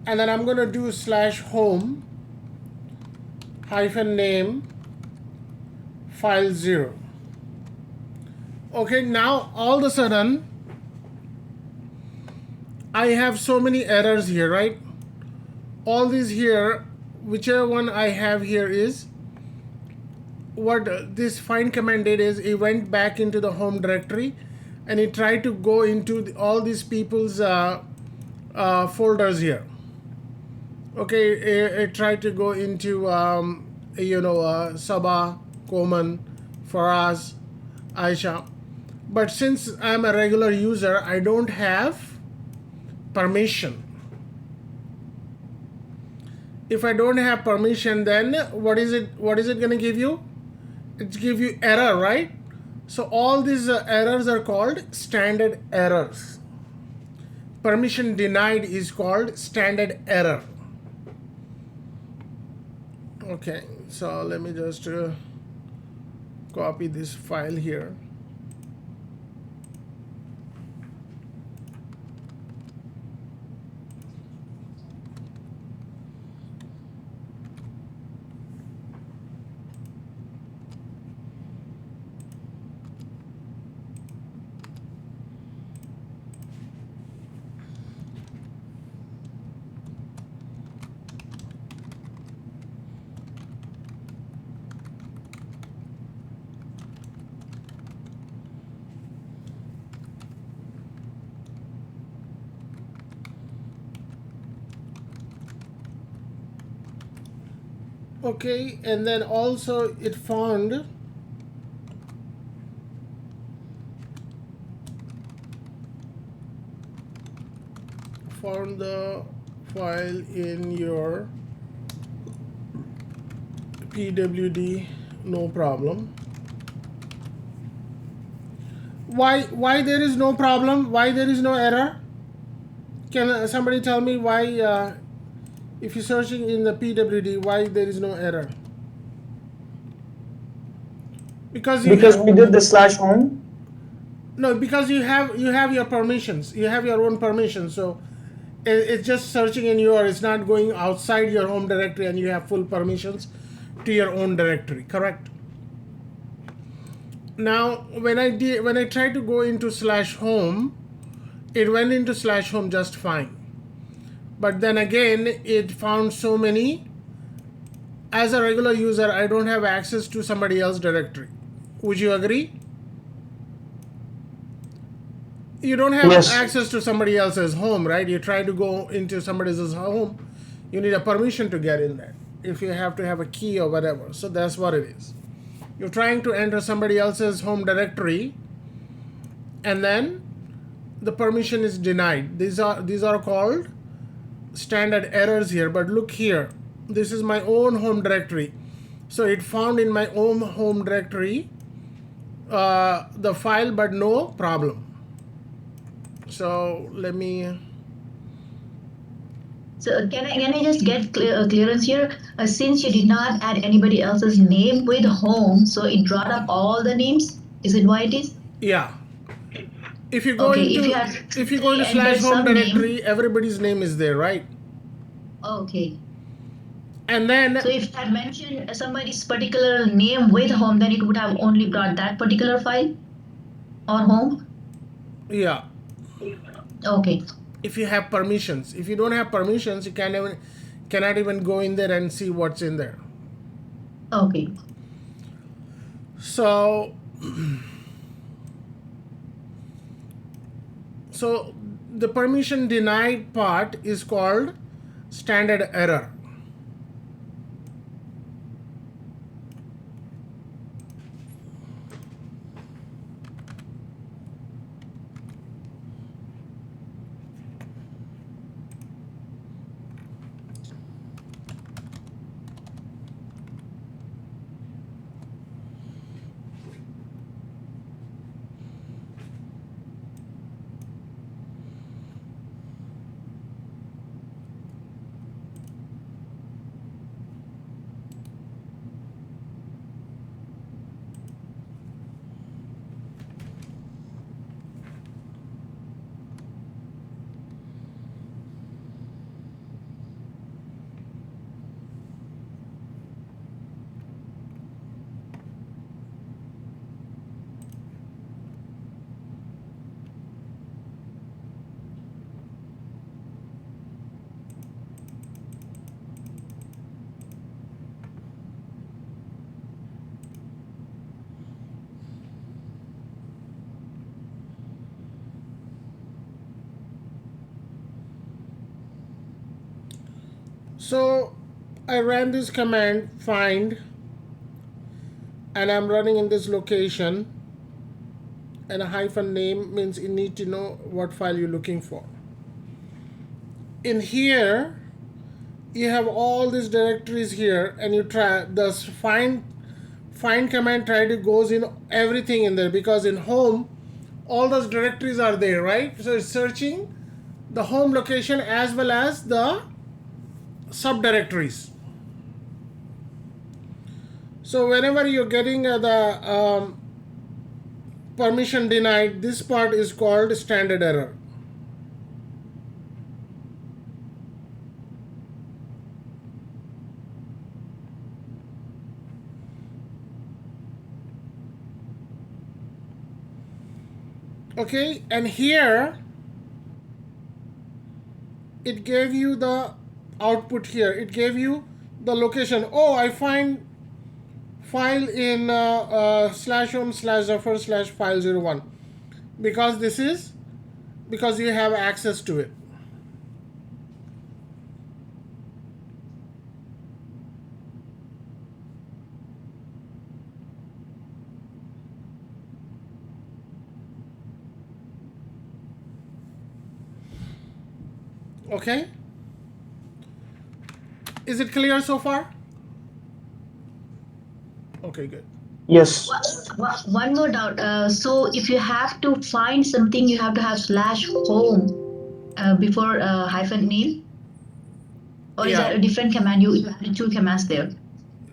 and then I'm going to do /home -name file 0. Okay, now all of a sudden I have so many errors here, right? All these here, whichever one I have here is, what this find command did is it went back into the home directory and it tried to go into all these people's folders here. Okay, it tried to go into Sabah, Koman, Faraz, Aisha. But since I'm a regular user, I don't have permission. If I don't have permission, then what is it going to give you? It's give you error, right? So all these errors are called standard errors. Permission denied is called standard error. Okay, so let me just copy this file here. Okay, and then also it found the file in your PWD, no problem. Why there is no problem? Why there is no error? Can somebody tell me why? If you're searching in the PWD, why there is no error? Because we did the /home. No, because you have your permissions. You have your own permissions. So it's just searching in it's not going outside your home directory, and you have full permissions to your own directory. Correct? Now, when I tried to go into /home, it went into /home just fine. But then again, it found so many. As a regular user, I don't have access to somebody else's directory. Would you agree? You don't have access to somebody else's home, right? You try to go into somebody else's home, you need a permission to get in there. If you have to have a key or whatever. So that's what it is. You're trying to enter somebody else's home directory, and then the permission is denied. These are called standard errors here. But look here, this is my own home directory, so it found in my own home directory the file, but no problem. So let me. So can I just get clearance here? Since you did not add anybody else's name with home, so it brought up all the names. Is it why it is? Yeah. If you go into /home directory, everybody's name is there, right? Okay. And then. So if I mentioned somebody's particular name with home, then it would have only brought that particular file or home. Yeah. Okay. If you have permissions. If you don't have permissions, you cannot even go in there and see what's in there. Okay. So the permission denied part is called standard error. So I ran this command find, and I'm running in this location, and a hyphen name means you need to know what file you're looking for. In here you have all these directories here, and you try this find command try to goes in everything in there, because in home all those directories are there, right? So it's searching the home location as well as the subdirectories. So whenever you're getting the permission denied, this part is called standard error. Okay, and here it gave you the output here. It gave you the location. Oh, I find file in /home/Zafar/file01, because this is because you have access to it. Okay, is it clear so far? Okay, good. Yes. One more doubt. So if you have to find something, you have to have /home before hyphen name, or is that Yeah, a different command? You have the two commands there.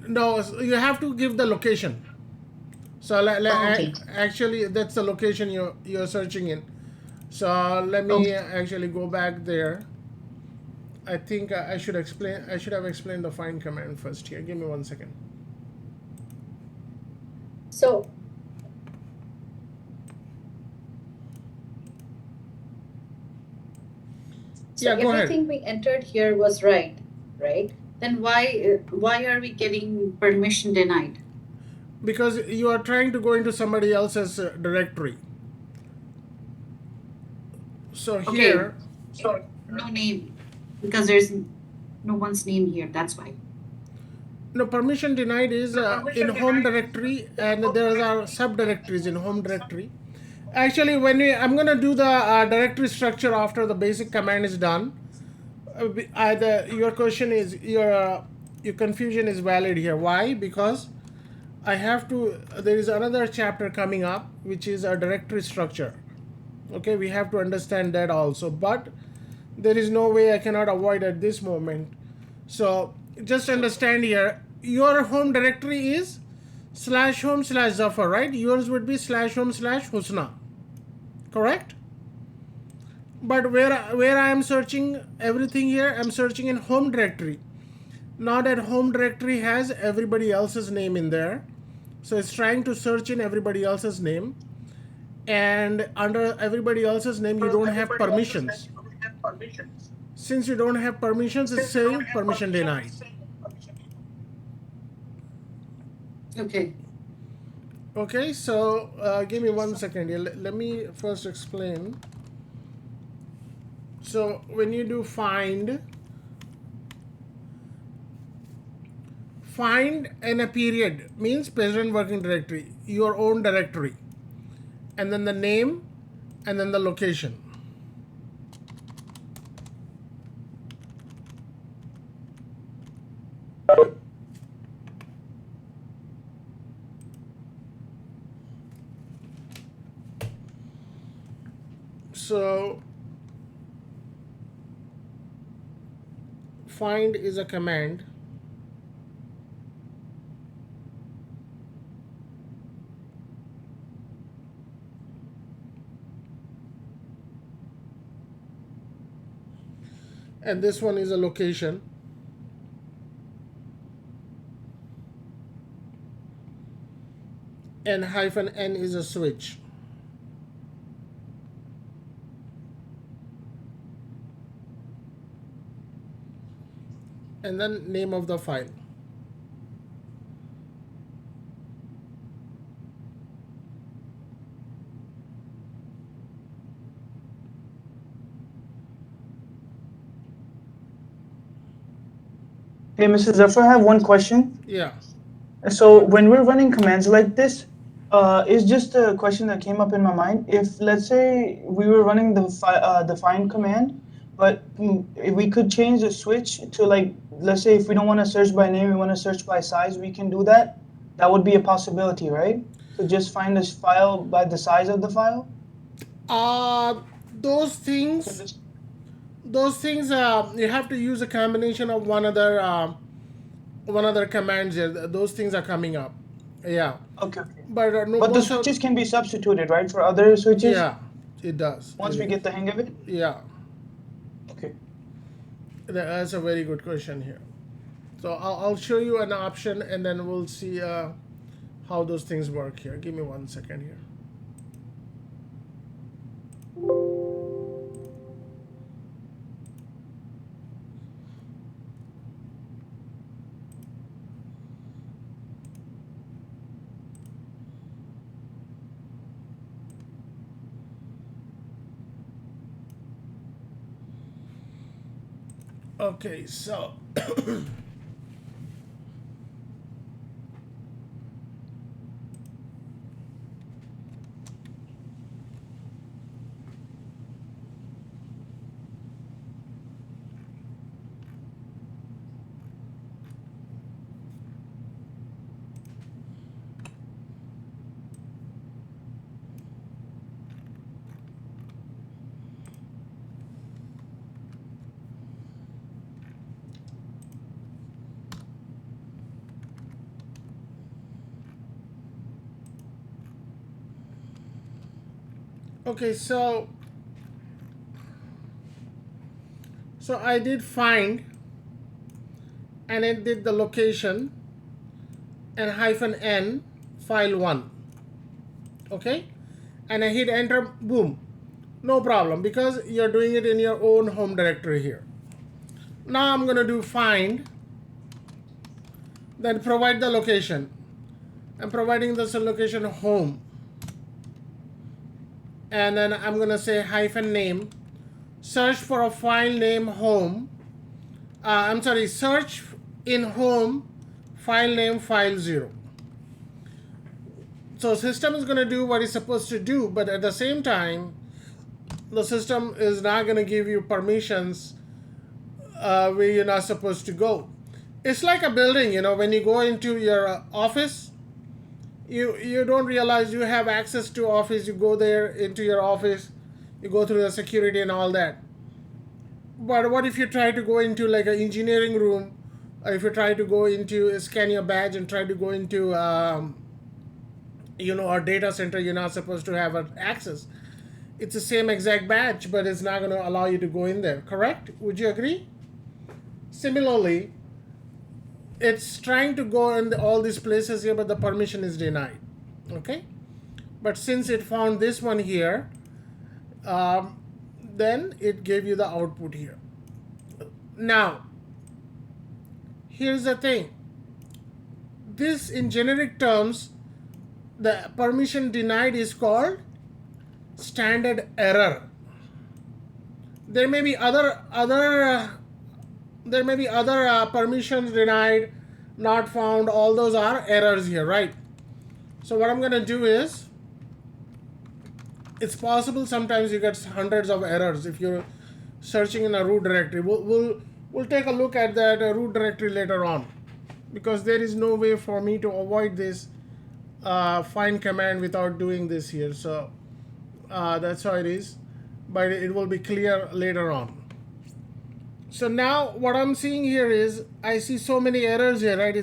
no, you have to give the location. So Okay. actually that's the location you're searching in. So let me Okay. actually go back there. I think I should have explained the find command first here. Give me 1 second. So Yeah, go ahead. everything we entered here was right? Then why are we getting permission denied? Because you are trying to go into somebody else's directory. So Okay. here, So no name, because there's no one's name here. That's why. no, permission denied is in home directory, and there are subdirectories in home directory. Actually, I'm gonna do the directory structure after the basic command is done. Your question is your confusion is valid here. Why? Because I have to. There is another chapter coming up, which is a directory structure. Okay, we have to understand that also, but there is no way I cannot avoid at this moment. So just understand here, your home directory is /home/Zafar, right? Yours would be /home/Husna, correct? But where I am searching everything here, I'm searching in home directory. Now that home directory has everybody else's name in there, so it's trying to search in everybody else's name, and under everybody else's name you don't have permissions. Since you don't have permissions, it's saying permission denied. Okay. Okay, so give me 1 second here. Let me first explain. So when you do find in a period means present working directory, your own directory, and then the name, and then the location. So find is a command. And this one is a location. And -n is a switch. And then name of the file. Hey, Mrs. Zafar, I have one question. Yeah. So when we're running commands like this, it's just a question that came up in my mind. If let's say we were running the find command, but if we could change the switch to like, let's say if we don't want to search by name, we want to search by size, we can do that. That would be a possibility, right? To just find this file by the size of the file. Uh, those things, you have to use a combination of one other commands here. Those things are coming up. Yeah. Okay, okay. But no, But the most of, switches can be substituted, right, for other switches yeah, it does. once we get the hang of it. Yeah, Okay. that's a very good question here. So I'll show you an option and then we'll see how those things work here. Give me 1 second here. Okay, so okay, so I did find and it did the location and -n file 1. Okay, and I hit enter, boom, no problem, because you're doing it in your own home directory here. Now I'm going to do find, then provide the location. I'm providing this location home, and then I'm going to say -name, search for a file name home. I'm sorry, search in home file name file 0. So system is going to do what it's supposed to do, but at the same time, the system is not going to give you permissions where you're not supposed to go. It's like a building, you know, when you go into your office, you don't realize you have access to office. You go there into your office, you go through the security and all that. But what if you try to go into like an engineering room, or if you try to go into scan your badge and try to go into our data center, you're not supposed to have access. It's the same exact badge, but it's not going to allow you to go in there, correct? Would you agree? Similarly, it's trying to go in all these places here, but the permission is denied, okay? But since it found this one here, then it gave you the output here. Now, here's the thing. This, in generic terms, the permission denied is called standard error. There may be other permissions denied, not found. All those are errors here, right? So what I'm going to do is, it's possible sometimes you get hundreds of errors if you're searching in a root directory. We'll take a look at that root directory later on, because there is no way for me to avoid this find command without doing this here. So that's how it is, but it will be clear later on. So now what I'm seeing here is I see so many errors here, right?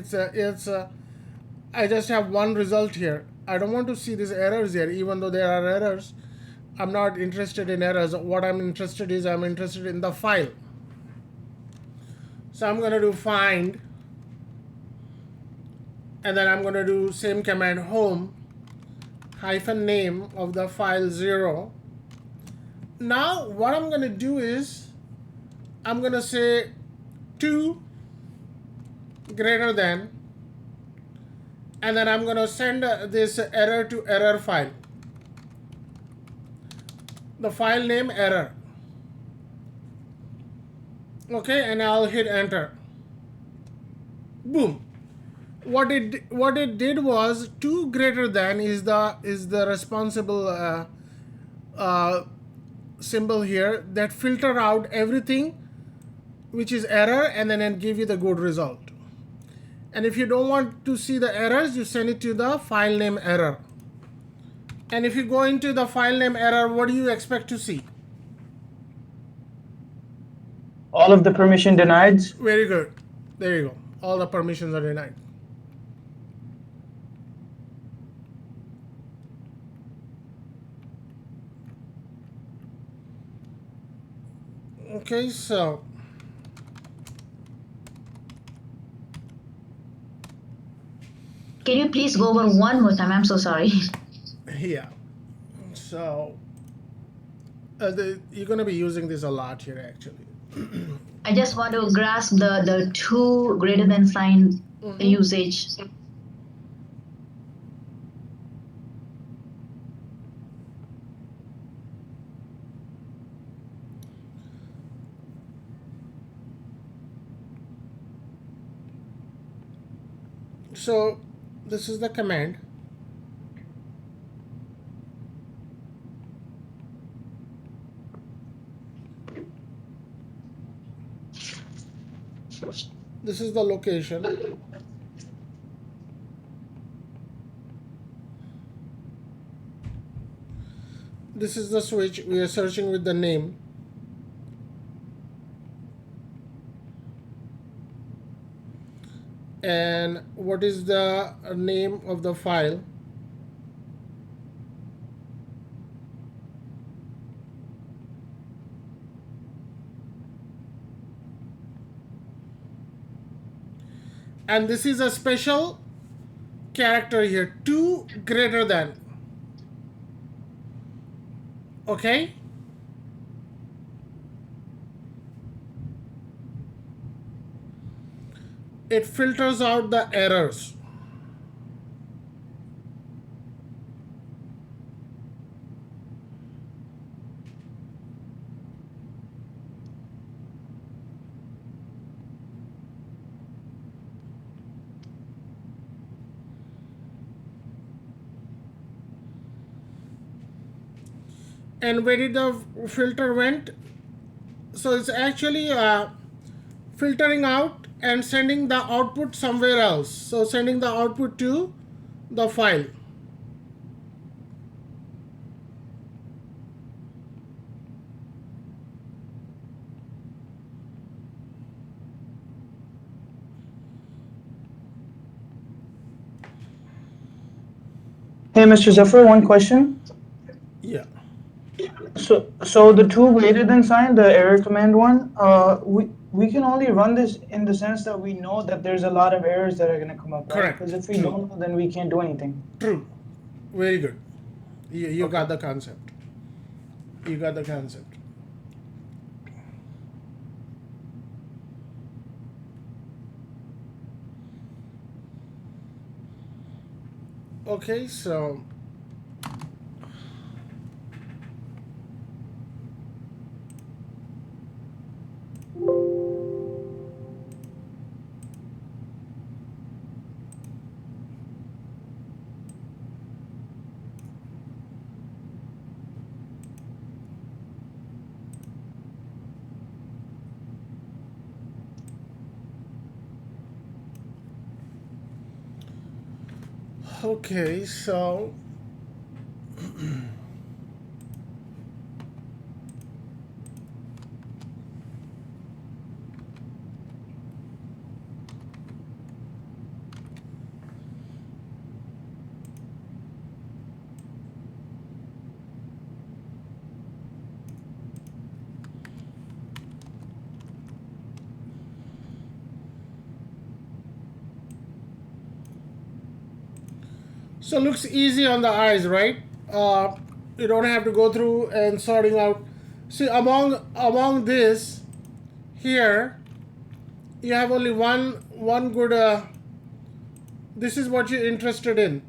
I just have one result here. I don't want to see these errors here, even though there are errors. I'm not interested in errors. What I'm interested in the file. So I'm going to do find, and then I'm going to do same command home -name of the file 0. Now what I'm going to do is I'm going to say 2 greater than, and then I'm going to send this error to error file, the file name error. Okay, and I'll hit enter. boom. What it did was 2 greater than is the responsible symbol here that filter out everything which is error and then give you the good result. And if you don't want to see the errors, you send it to the file name error. And if you go into the file name error, what do you expect to see? All of the permission denied. Very good. There you go. All the permissions are denied. Okay, so Can you please go over one more time? I'm so sorry. yeah. So you're going to be using this a lot here, actually. I just want to grasp the 2 greater than sign usage. So this is the command. This is the location. This is the switch. We are searching with the name. And what is the name of the file? And this is a special character here, 2 greater than. Okay? It filters out the errors. And where did the filter went? So it's actually filtering out and sending the output somewhere else. So sending the output to the file. Hey, Mr. Zafar, one question. Yeah. So the 2 greater than sign, the error command one, we can only run this in the sense that we know that there's a lot of errors that are going to come up, right? Correct. Because if we don't know, then we can't do anything. True. Very good. You got the concept. You got the concept. Okay, so okay, so so looks easy on the eyes, right? You don't have to go through and sorting out. See, among this here, you have only one good. This is what you're interested in,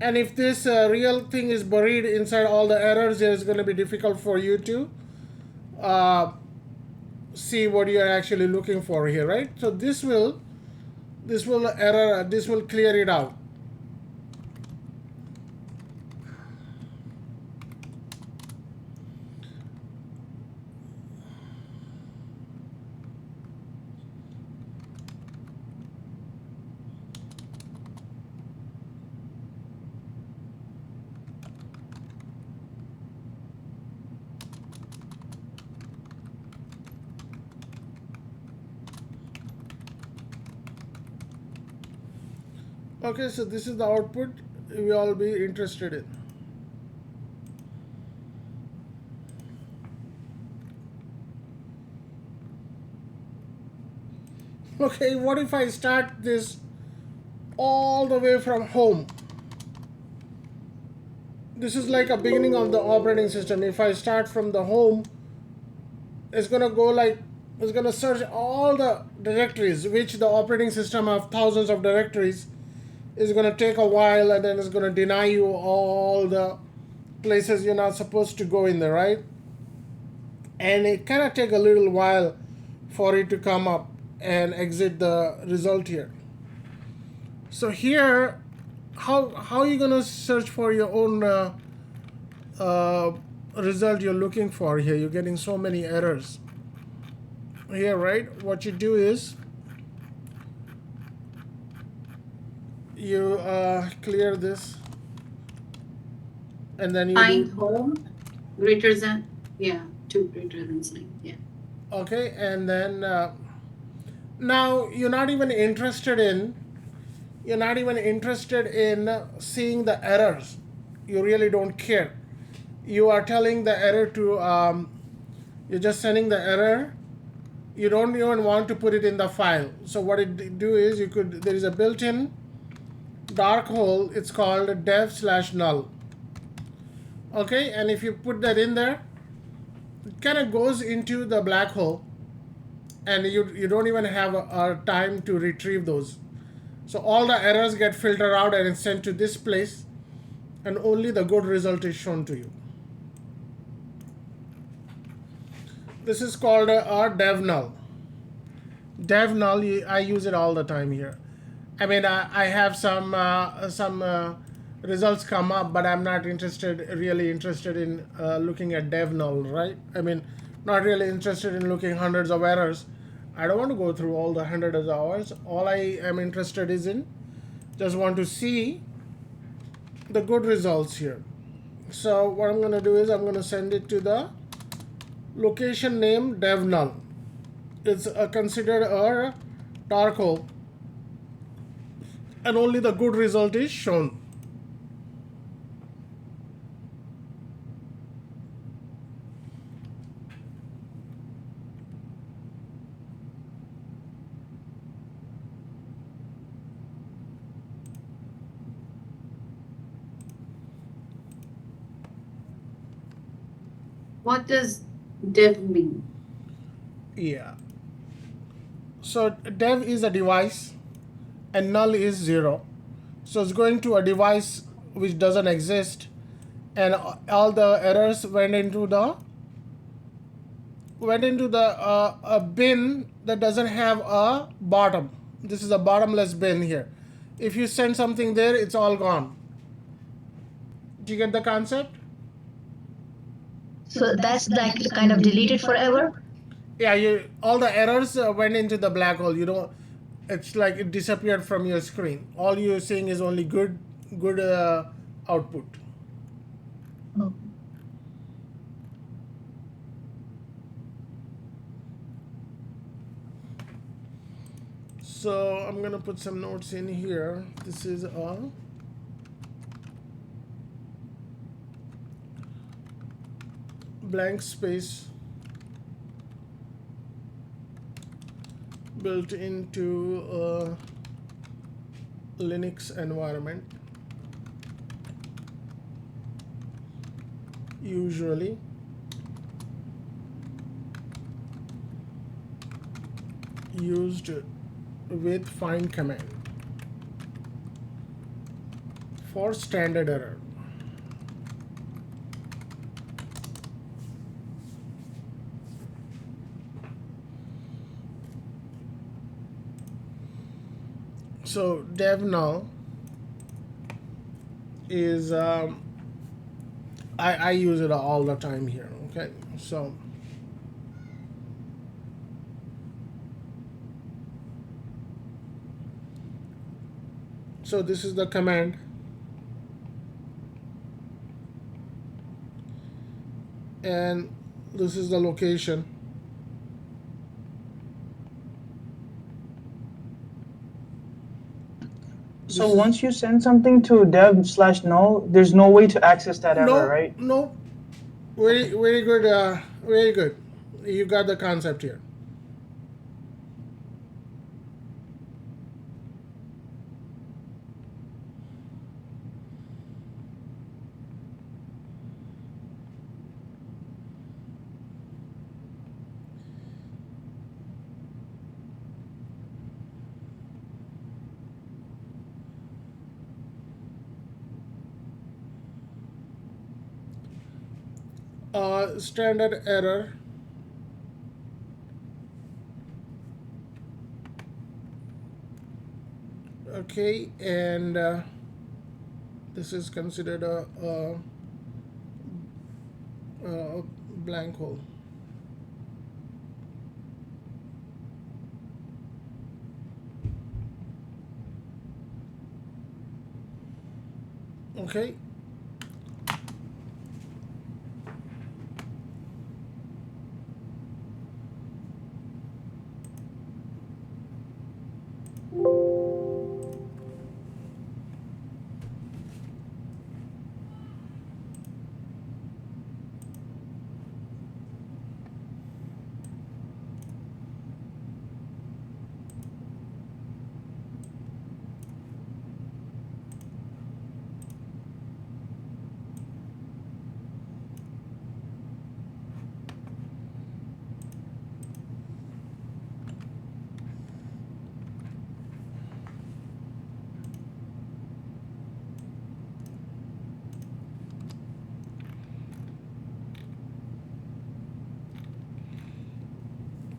and if this real thing is buried inside all the errors, it's going to be difficult for you to see what you're actually looking for here, right? So this will This will error, this will clear it out. Okay, so this is the output we all be interested in. Okay, what if I start this all the way from home? This is like a beginning of the operating system. If I start from the home, it's gonna go like, it's gonna search all the directories, which the operating system of thousands of directories is gonna take a while, and then it's gonna deny you all the places you're not supposed to go in there, right? And it kind of take a little while for it to come up and exit the result here. So here, how are you gonna search for your own result you're looking for here? You're getting so many errors here, right? What you do is you clear this, and then you Find do, home greater than, yeah, 2 greater than sign, yeah. okay, and then now you're not even interested in seeing the errors. You really don't care. You are telling the error to you're just sending the error. You don't even want to put it in the file. So what it do is, there is a built-in dark hole. It's called dev/null. Okay, and if you put that in there, it kind of goes into the black hole, and you don't even have a time to retrieve those. So all the errors get filtered out and it's sent to this place, and only the good result is shown to you. This is called a dev null. Dev null, I use it all the time here. I mean, I have some results come up, but I'm not really interested in looking at dev null, right? I mean, not really interested in looking hundreds of errors. I don't want to go through all the hundreds of hours. All I am interested is in, just want to see the good results here. So what I'm going to do is I'm going to send it to the location name dev null. It's considered a dark hole, and only the good result is shown. What does dev mean? Yeah. So dev is a device and null is 0. So it's going to a device which doesn't exist, and all the errors went into the a bin that doesn't have a bottom. This is a bottomless bin here. If you send something there, it's all gone. Do you get the concept? So that's like kind of deleted forever. Yeah, all the errors went into the black hole. You don't. It's like it disappeared from your screen. All you're seeing is only good output. Oh. So I'm gonna put some notes in here. This is a blank space built into a Linux environment. Usually used with find command for standard error. So dev null is I use it all the time here. Okay, so this is the command, and this is the location. So once you send something to dev/null, there's no way to access that ever, No, right? no, very good, very good. You got the concept here. Standard error. Okay, and this is considered a blank hole. Okay.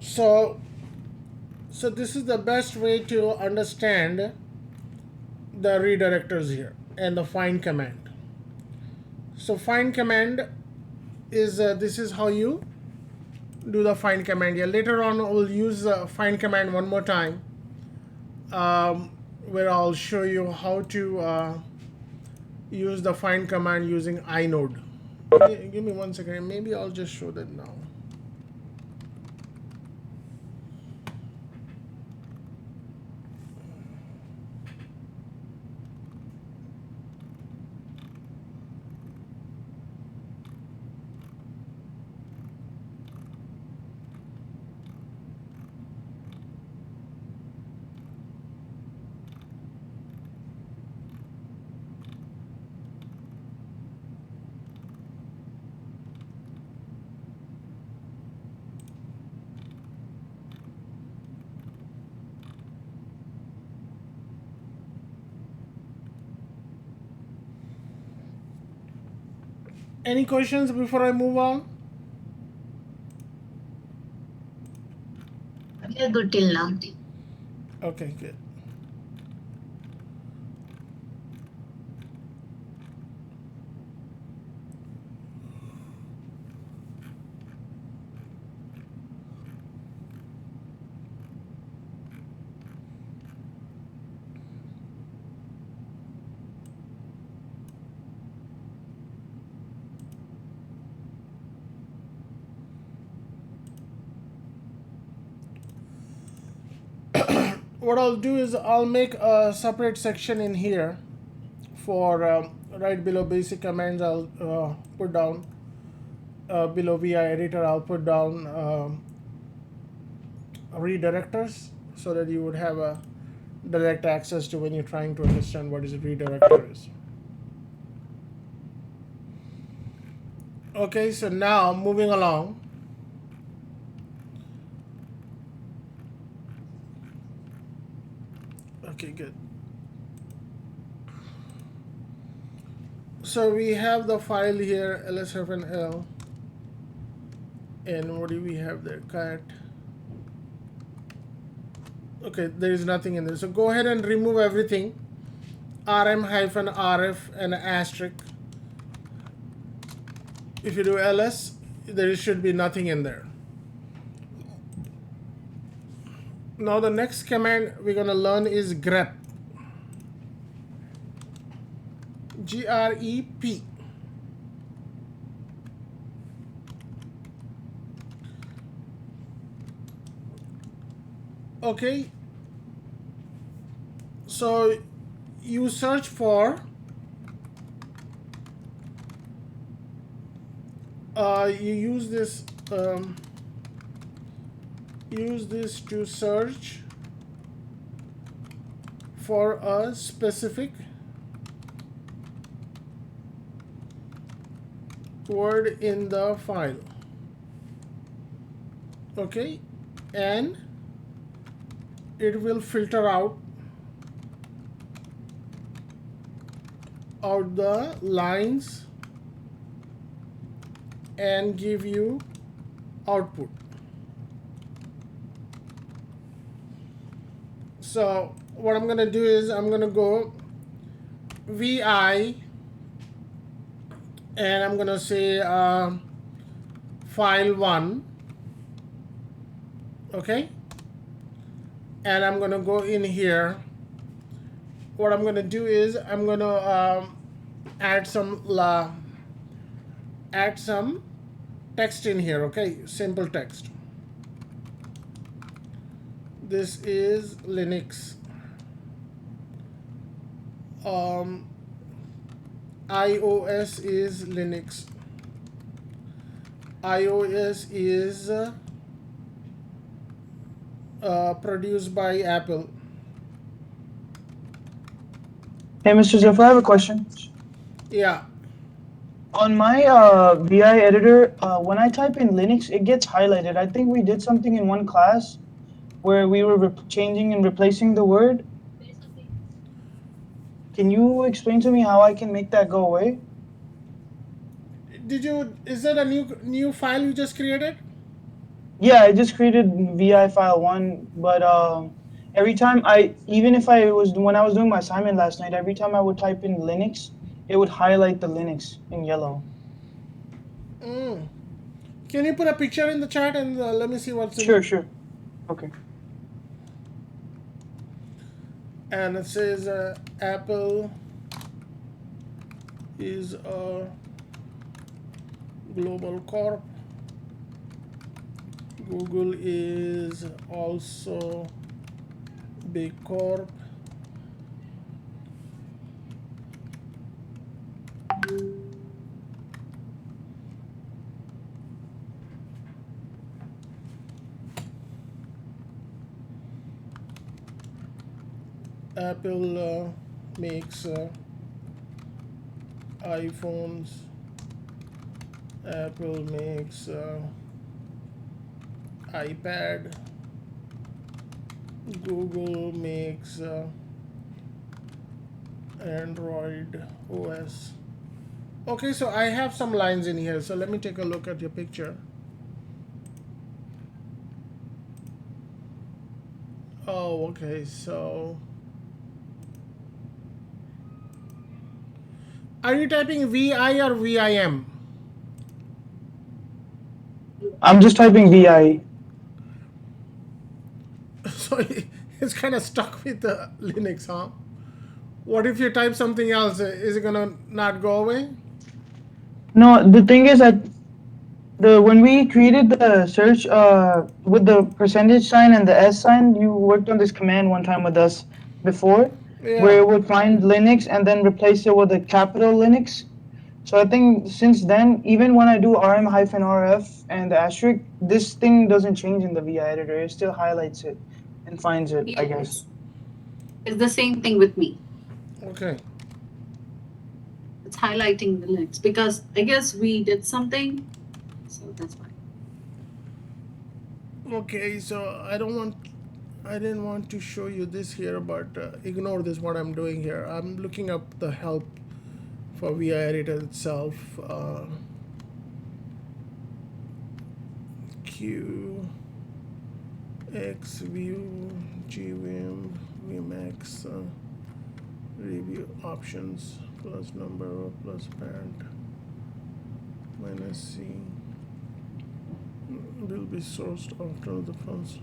So this is the best way to understand the redirectors here and the find command. So find command is this is how you do the find command here. Later on we'll use find command one more time, where I'll show you how to use the find command using inode. Give me 1 second. Maybe I'll just show that now. Any questions before I move on? We are good till now. Okay, good. What I'll do is I'll make a separate section in here for right below basic commands. I'll put down below VI editor. I'll put down redirectors so that you would have a direct access to when you're trying to understand what is a redirector is. Okay, so now moving along. Okay, good. So we have the file here, ls-l, and what do we have there? Cat. Okay, there is nothing in there. So go ahead and remove everything. RM-RF and asterisk. If you do ls, there should be nothing in there. Now the next command we're gonna learn is grep. Grep. Okay. So you search for you use this to search for a specific word in the file. Okay, and it will filter out the lines and give you output. So what I'm gonna do is I'm gonna go VI and I'm gonna say file 1. Okay, and I'm gonna go in here. What I'm gonna do is I'm gonna add some text in here. Okay, simple text. This is Linux. iOS is Linux. iOS is produced by Apple. Hey, Mr. Zafar, I have a question. Yeah. On my VI editor, when I type in Linux, it gets highlighted. I think we did something in one class where we were changing and replacing the word. Can you explain to me how I can make that go away? Is that a new file you just created? Yeah, I just created VI file 1, but every time when I was doing my assignment last night, every time I would type in Linux, it would highlight the Linux in yellow. Can you put a picture in the chat and let me see what's in Sure, sure. Okay. And it says Apple is a global corp. Google is also big corp. Apple makes iPhones. Apple makes iPad. Google makes Android OS. Okay, so I have some lines in here. So let me take a look at your picture. Oh, okay, so are you typing VI or VIM? I'm just typing VI. So it's kind of stuck with the Linux, huh? What if you type something else? Is it gonna not go away? No, the thing is that when we created the search with the percentage sign and the S sign, you worked on this command one time with us before, where Yeah. it would find Linux and then replace it with a capital Linux. So I think since then, even when I do RM-RF and the asterisk, this thing doesn't change in the VI editor. It still highlights it and finds it, I guess. It's the same thing with me. Okay. It's highlighting the links because I guess we did something, so that's why. Okay, so I didn't want to show you this here, but ignore this. What I'm doing here, I'm looking up the help for VI editor itself. Q Xview, GVM, Vmax, review options plus number plus parent minus C will be sourced after the funds.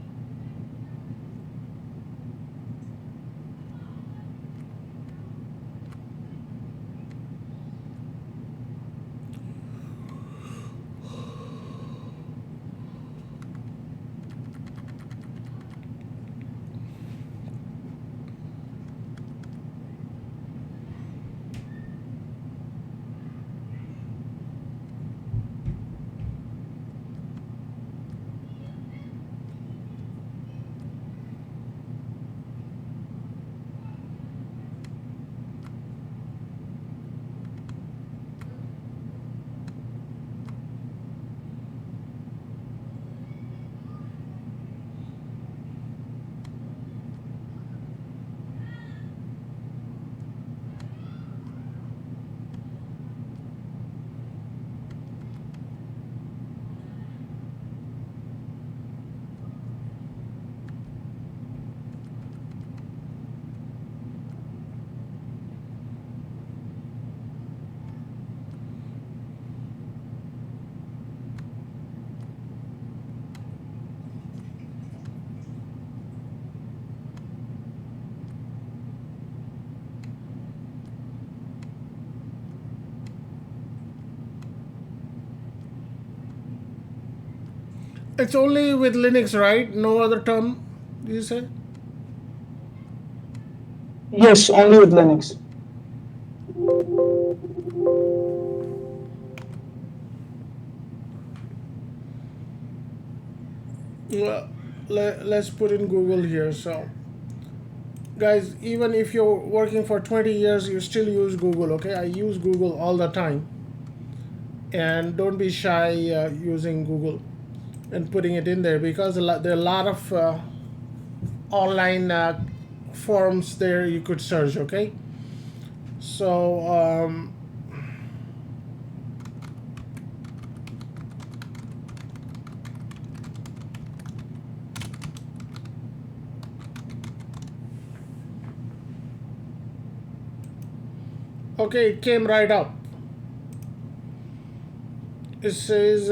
It's only with Linux, right? No other term, do you say? Yes, only with Linux. Well, let's put in Google here. So, guys, even if you're working for 20 years, you still use Google, okay? I use Google all the time. And don't be shy using Google and putting it in there, because there are a lot of online forums there you could search, okay? So, okay, it came right up. It says,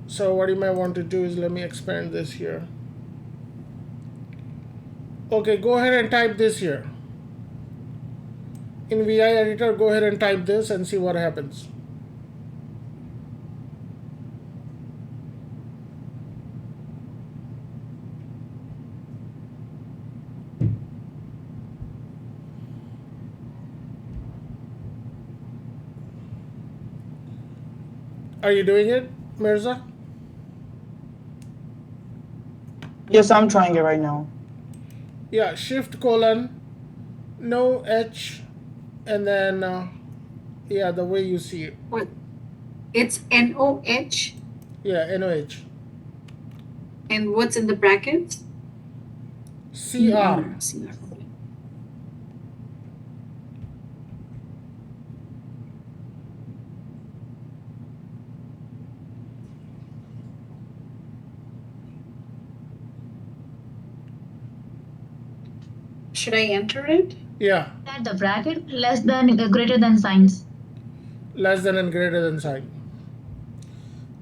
so what you might want to do is, let me expand this here. Okay, go ahead and type this here. In VI editor, go ahead and type this and see what happens. Are you doing it, Mirza? Yes, I'm trying it right now. Yeah, shift colon, no H, and then, yeah, the way you see it. What? It's NOH. Yeah, NOH. And what's in the brackets? CR. CR. Should I enter it? Yeah, At the bracket, less than, greater than signs. less than and greater than sign,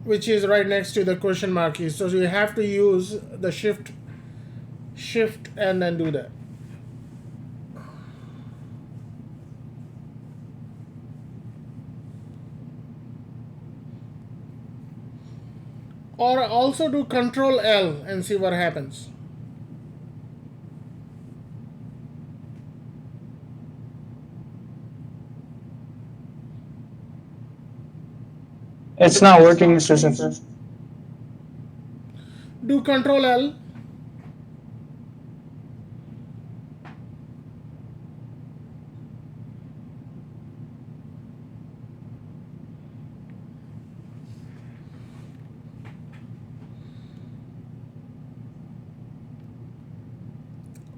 which is right next to the question mark key. So you have to use the shift and then do that. Or also do Control L and see what happens. It's not working, Mr. Zafar. Do Control L.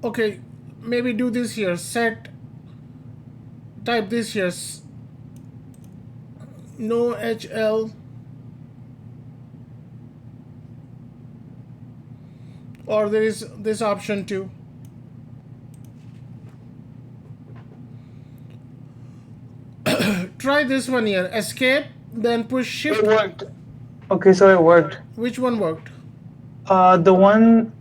Okay, maybe do this here. Type this here. No HL. or there is this option too. Try this one here, escape, then push shift. It worked. Okay, so it worked. Which one worked? The one,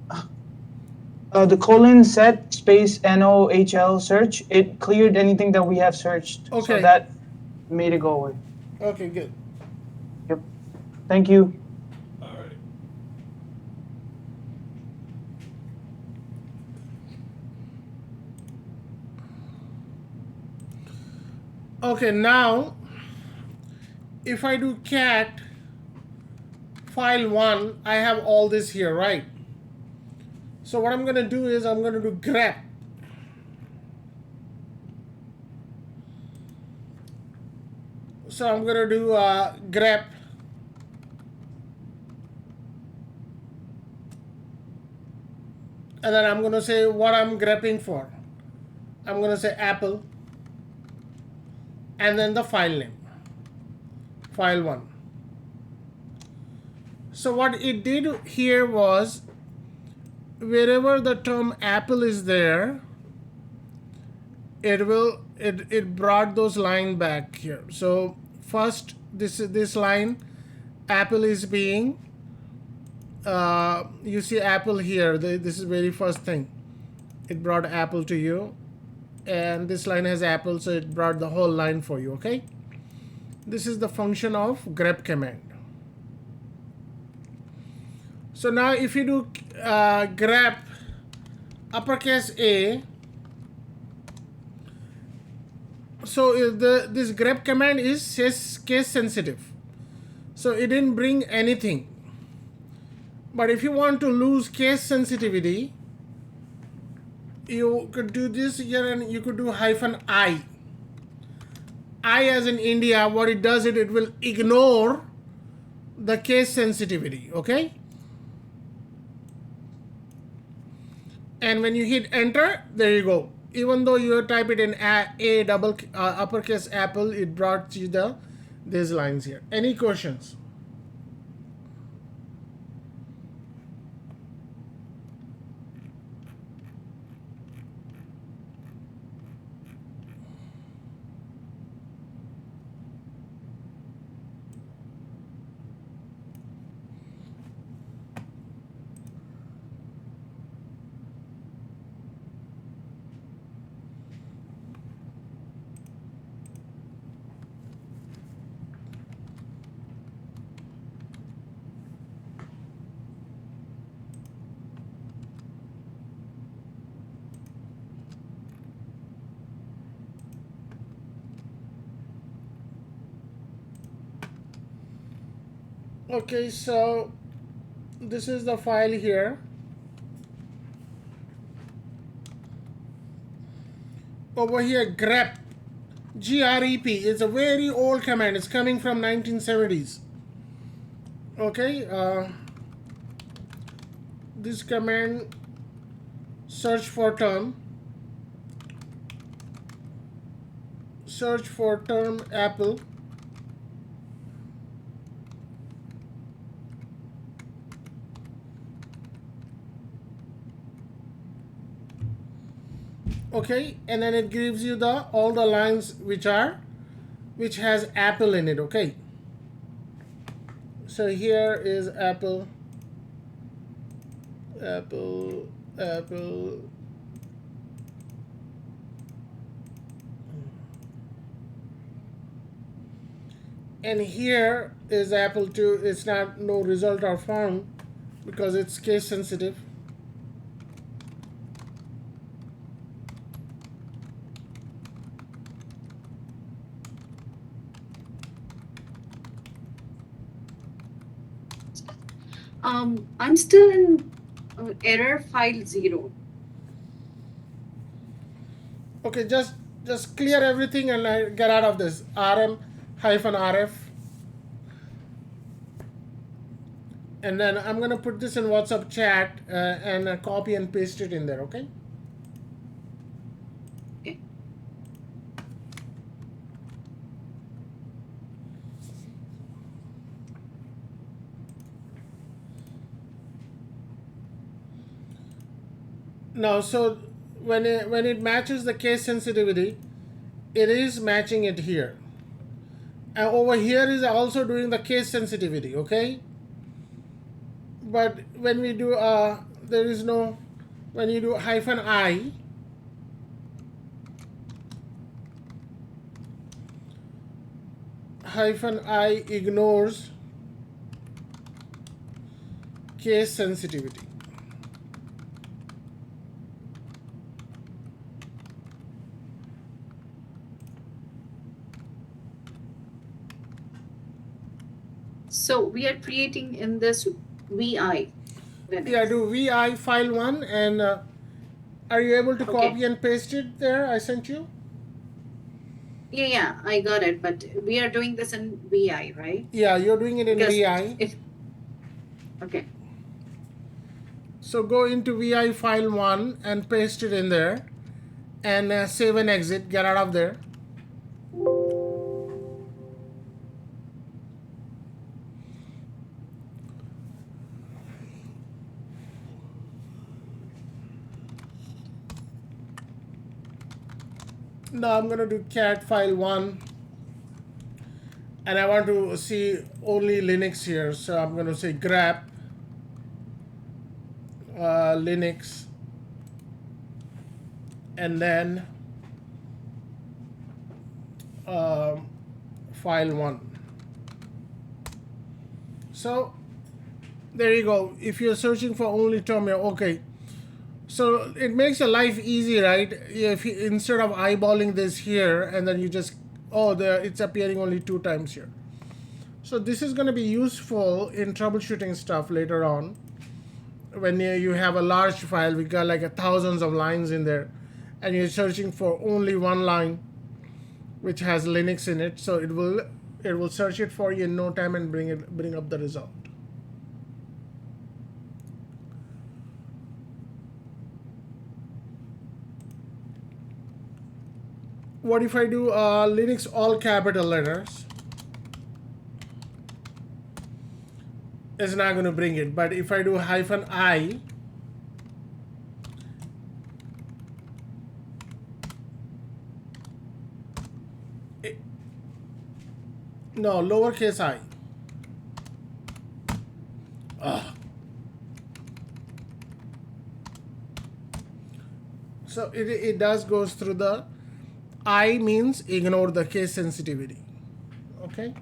the colon set space NOHL search, it cleared anything that we have searched. Okay. So that made it go away. Okay, good. Yep. Thank you. All right. Okay, now if I do cat file 1, I have all this here, right? So what I'm going to do is I'm going to do grep. So I'm going to do grep. And then I'm going to say what I'm grepping for. I'm going to say Apple. And then the file name. File 1. So what it did here was, wherever the term Apple is there, it brought those lines back here. So first this line, Apple is being, you see Apple here, this is very first thing. It brought Apple to you, and this line has Apple, so it brought the whole line for you, okay? This is the function of grep command. So now if you do grep uppercase A, so this grep command is case sensitive. So it didn't bring anything. But if you want to lose case sensitivity, you could do this here, and you could do -I. I as in India, what it does, it will ignore the case sensitivity, okay? And when you hit enter, there you go. Even though you type it in A double uppercase Apple, it brought you these lines here. Any questions? Okay, so this is the file here. Over here, grep, G-R-E-P, is a very old command. It's coming from 1970s. Okay, this command, search for term Apple. Okay, and then it gives you all the lines which has Apple in it. Okay, so here is Apple, and here is Apple too. It's not no result are found because it's case sensitive. I'm still in error file 0. Okay, just clear everything and get out of this rm-rf, and then I'm gonna put this in WhatsApp chat and copy and paste it in there. Okay. Okay. Now, so when it matches the case sensitivity, it is matching it here. And over here is also doing the case sensitivity, okay? But when we do, there is no, when you do -I, -I ignores case sensitivity. So we are creating in this VI. Linux. Yeah, do vi file 1 and are you able to Okay. copy and paste it there? I sent you. Yeah, I got it. But we are doing this in VI, right? Yeah, you're doing it in Because vi. Okay. So go into vi file 1 and paste it in there and save and exit. Get out of there. Now I'm going to do cat file 1 and I want to see only Linux here. So I'm going to say grep Linux and then file 1. So there you go. If you're searching for only terminal, okay. So it makes your life easy, right? If you, instead of eyeballing this here and then you just, oh, it's appearing only 2 times here. So this is going to be useful in troubleshooting stuff later on. When you have a large file, we got like thousands of lines in there, and you're searching for only one line, which has Linux in it. So it will search it for you in no time and bring up the result. What if I do Linux all capital letters? It's not going to bring it. But if I do -I, no, lowercase I. So it does goes through the I means ignore the case sensitivity. Okay.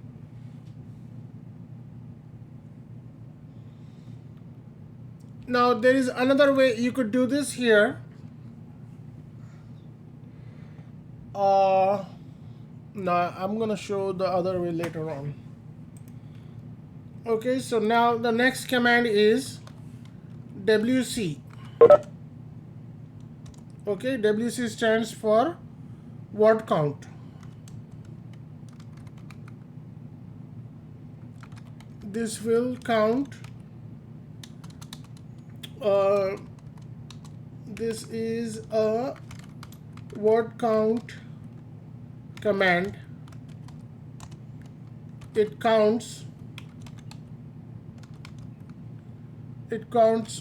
Now there is another way you could do this here. No, I'm gonna show the other way later on. Okay, so now the next command is WC. Okay, WC stands for word count. This will count. This is a word count command. It counts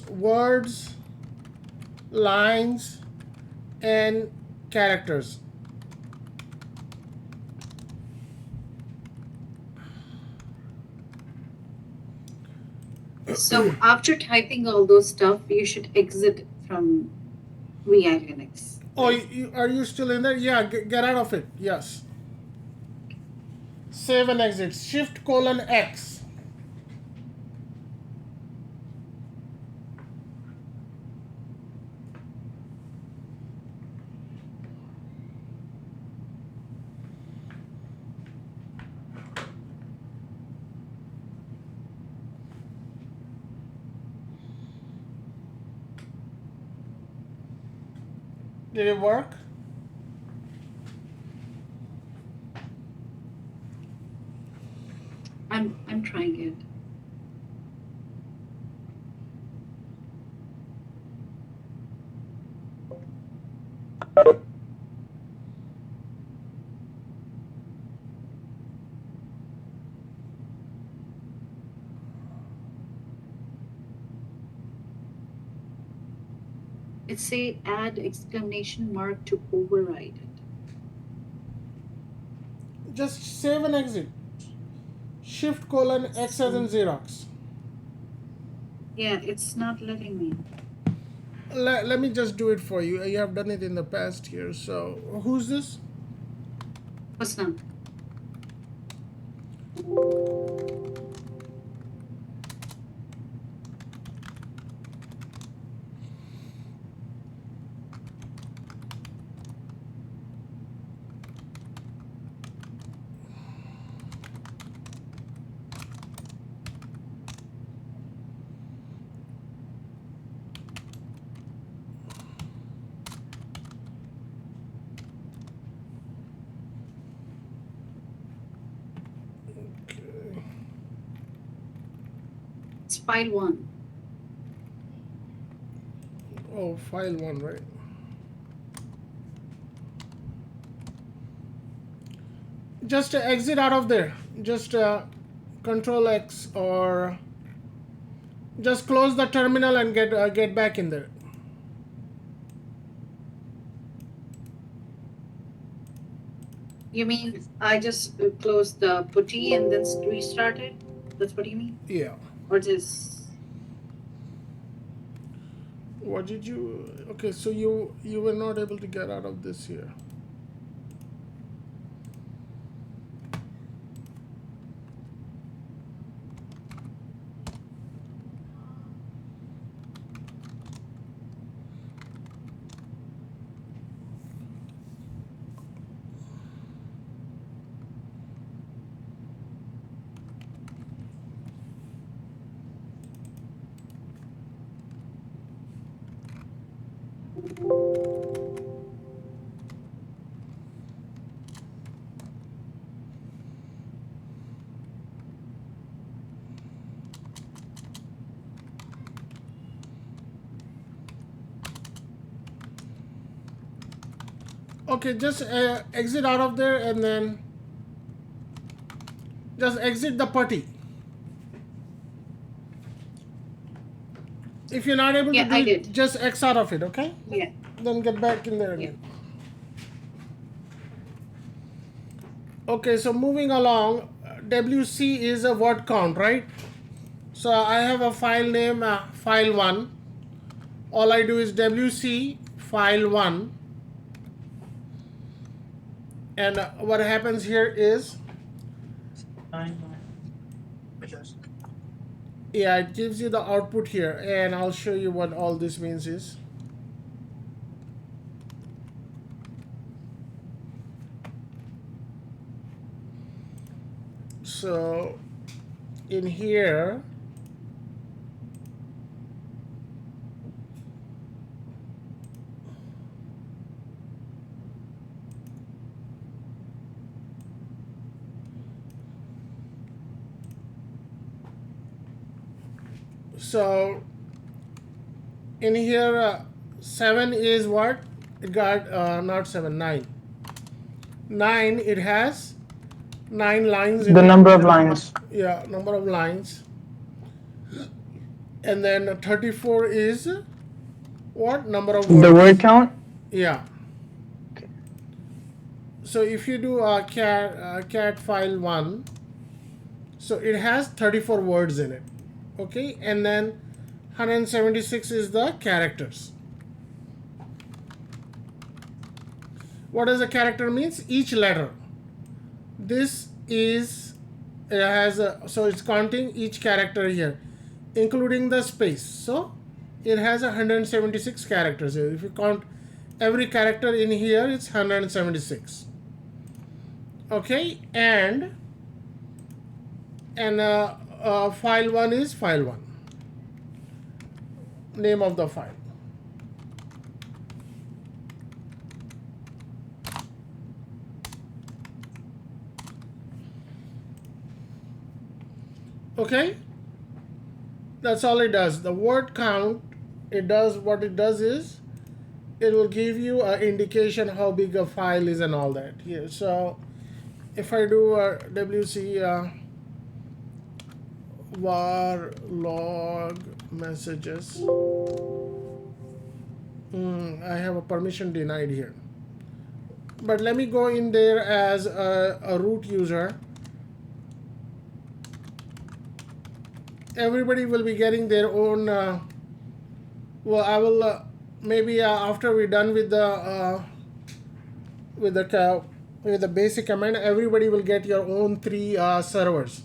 words, lines, and characters. So after typing all those stuff, you should exit from VI Linux. Oh, are you still in there? Yeah, get out of it. Yes. Save and exit. Shift:X. Did it work? I'm trying it. It say add exclamation mark to override it. Just save and exit. Shift colon X as in Xerox. Yeah, it's not letting me. Let me just do it for you. You have done it in the past here. So who's this? What's now? Okay. It's file 1. Oh, file 1, right? Just exit out of there. Just Control X or just close the terminal and get back in there. You mean I just closed the putty and then restart it? That's what you mean? Yeah. Or just What did you? Okay, so you were not able to get out of this here. Okay, just exit out of there and then just exit the putty. If you're not able Yeah, to do I it, did. just X out of it, okay? Yeah. Then get back in there again. Okay, so moving along, WC is a word count, right? So I have a file name, file 1. All I do is WC file 1. And what happens here is, yeah, it gives you the output here. And I'll show you what all this means is. So in here, so in here 7 is what? It got not 7, 9. 9, it has 9 lines in The it. number of lines. Yeah, number of lines. And then 34 is what? Number of words. The word count? Yeah. So if you do a cat file 1, so it has 34 words in it. Okay, and then 176 is the characters. What does a character means? Each letter. This is so it's counting each character here, including the space. So it has 176 characters here. If you count every character in here, it's 176. Okay, and file 1 is file 1. Name of the file. Okay, that's all it does. The word count, it does what it does is it will give you an indication how big a file is and all that here. So if I do a WC var log messages, I have a permission denied here. But let me go in there as a root user. Everybody will be getting their own. Well, I will maybe after we're done with the basic command, everybody will get your own 3 servers,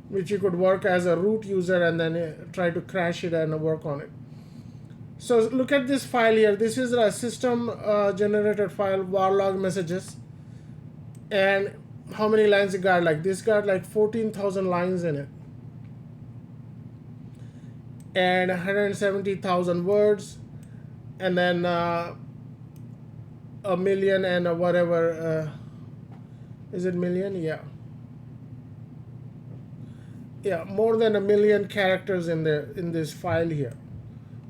which you could work as a root user and then try to crash it and work on it. So look at this file here. This is a system generated file, var log messages. And how many lines it got? Like this got like 14,000 lines in it. And 170,000 words. And then a million and whatever. Is it million? Yeah. Yeah, more than 1 million characters in there in this file here.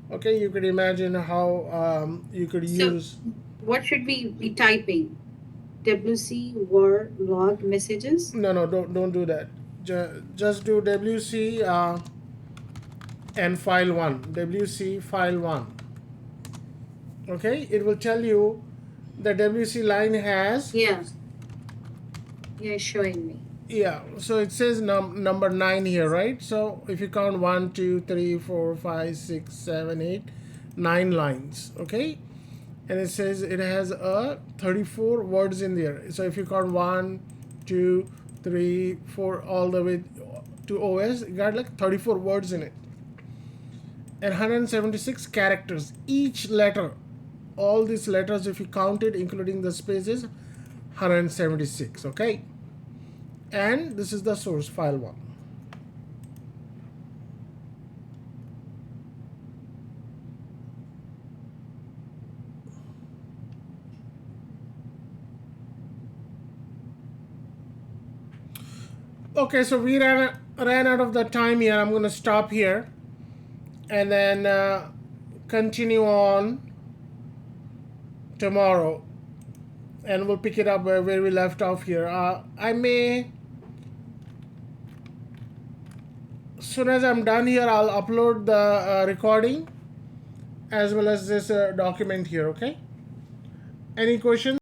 Okay, you could imagine how you could use. What should we be typing? WC var log messages? No, don't do that. Just do WC and file 1. WC file 1. Okay, it will tell you the WC line has. Yeah. Yeah, it's showing me. Yeah, so it says number 9 here, right? So if you count 1, 2, 3, 4, 5, 6, 7, 8, 9 lines, okay? And it says it has 34 words in there. So if you count 1, 2, 3, 4, all the way to OS, it got like 34 words in it. And 176 characters. Each letter, all these letters, if you count it, including the spaces, 176, okay? And this is the source file 1. Okay, so we ran out of the time here. I'm going to stop here and then continue on tomorrow, and we'll pick it up where we left off here. I may, as soon as I'm done here, I'll upload the recording as well as this document here, okay? Any questions?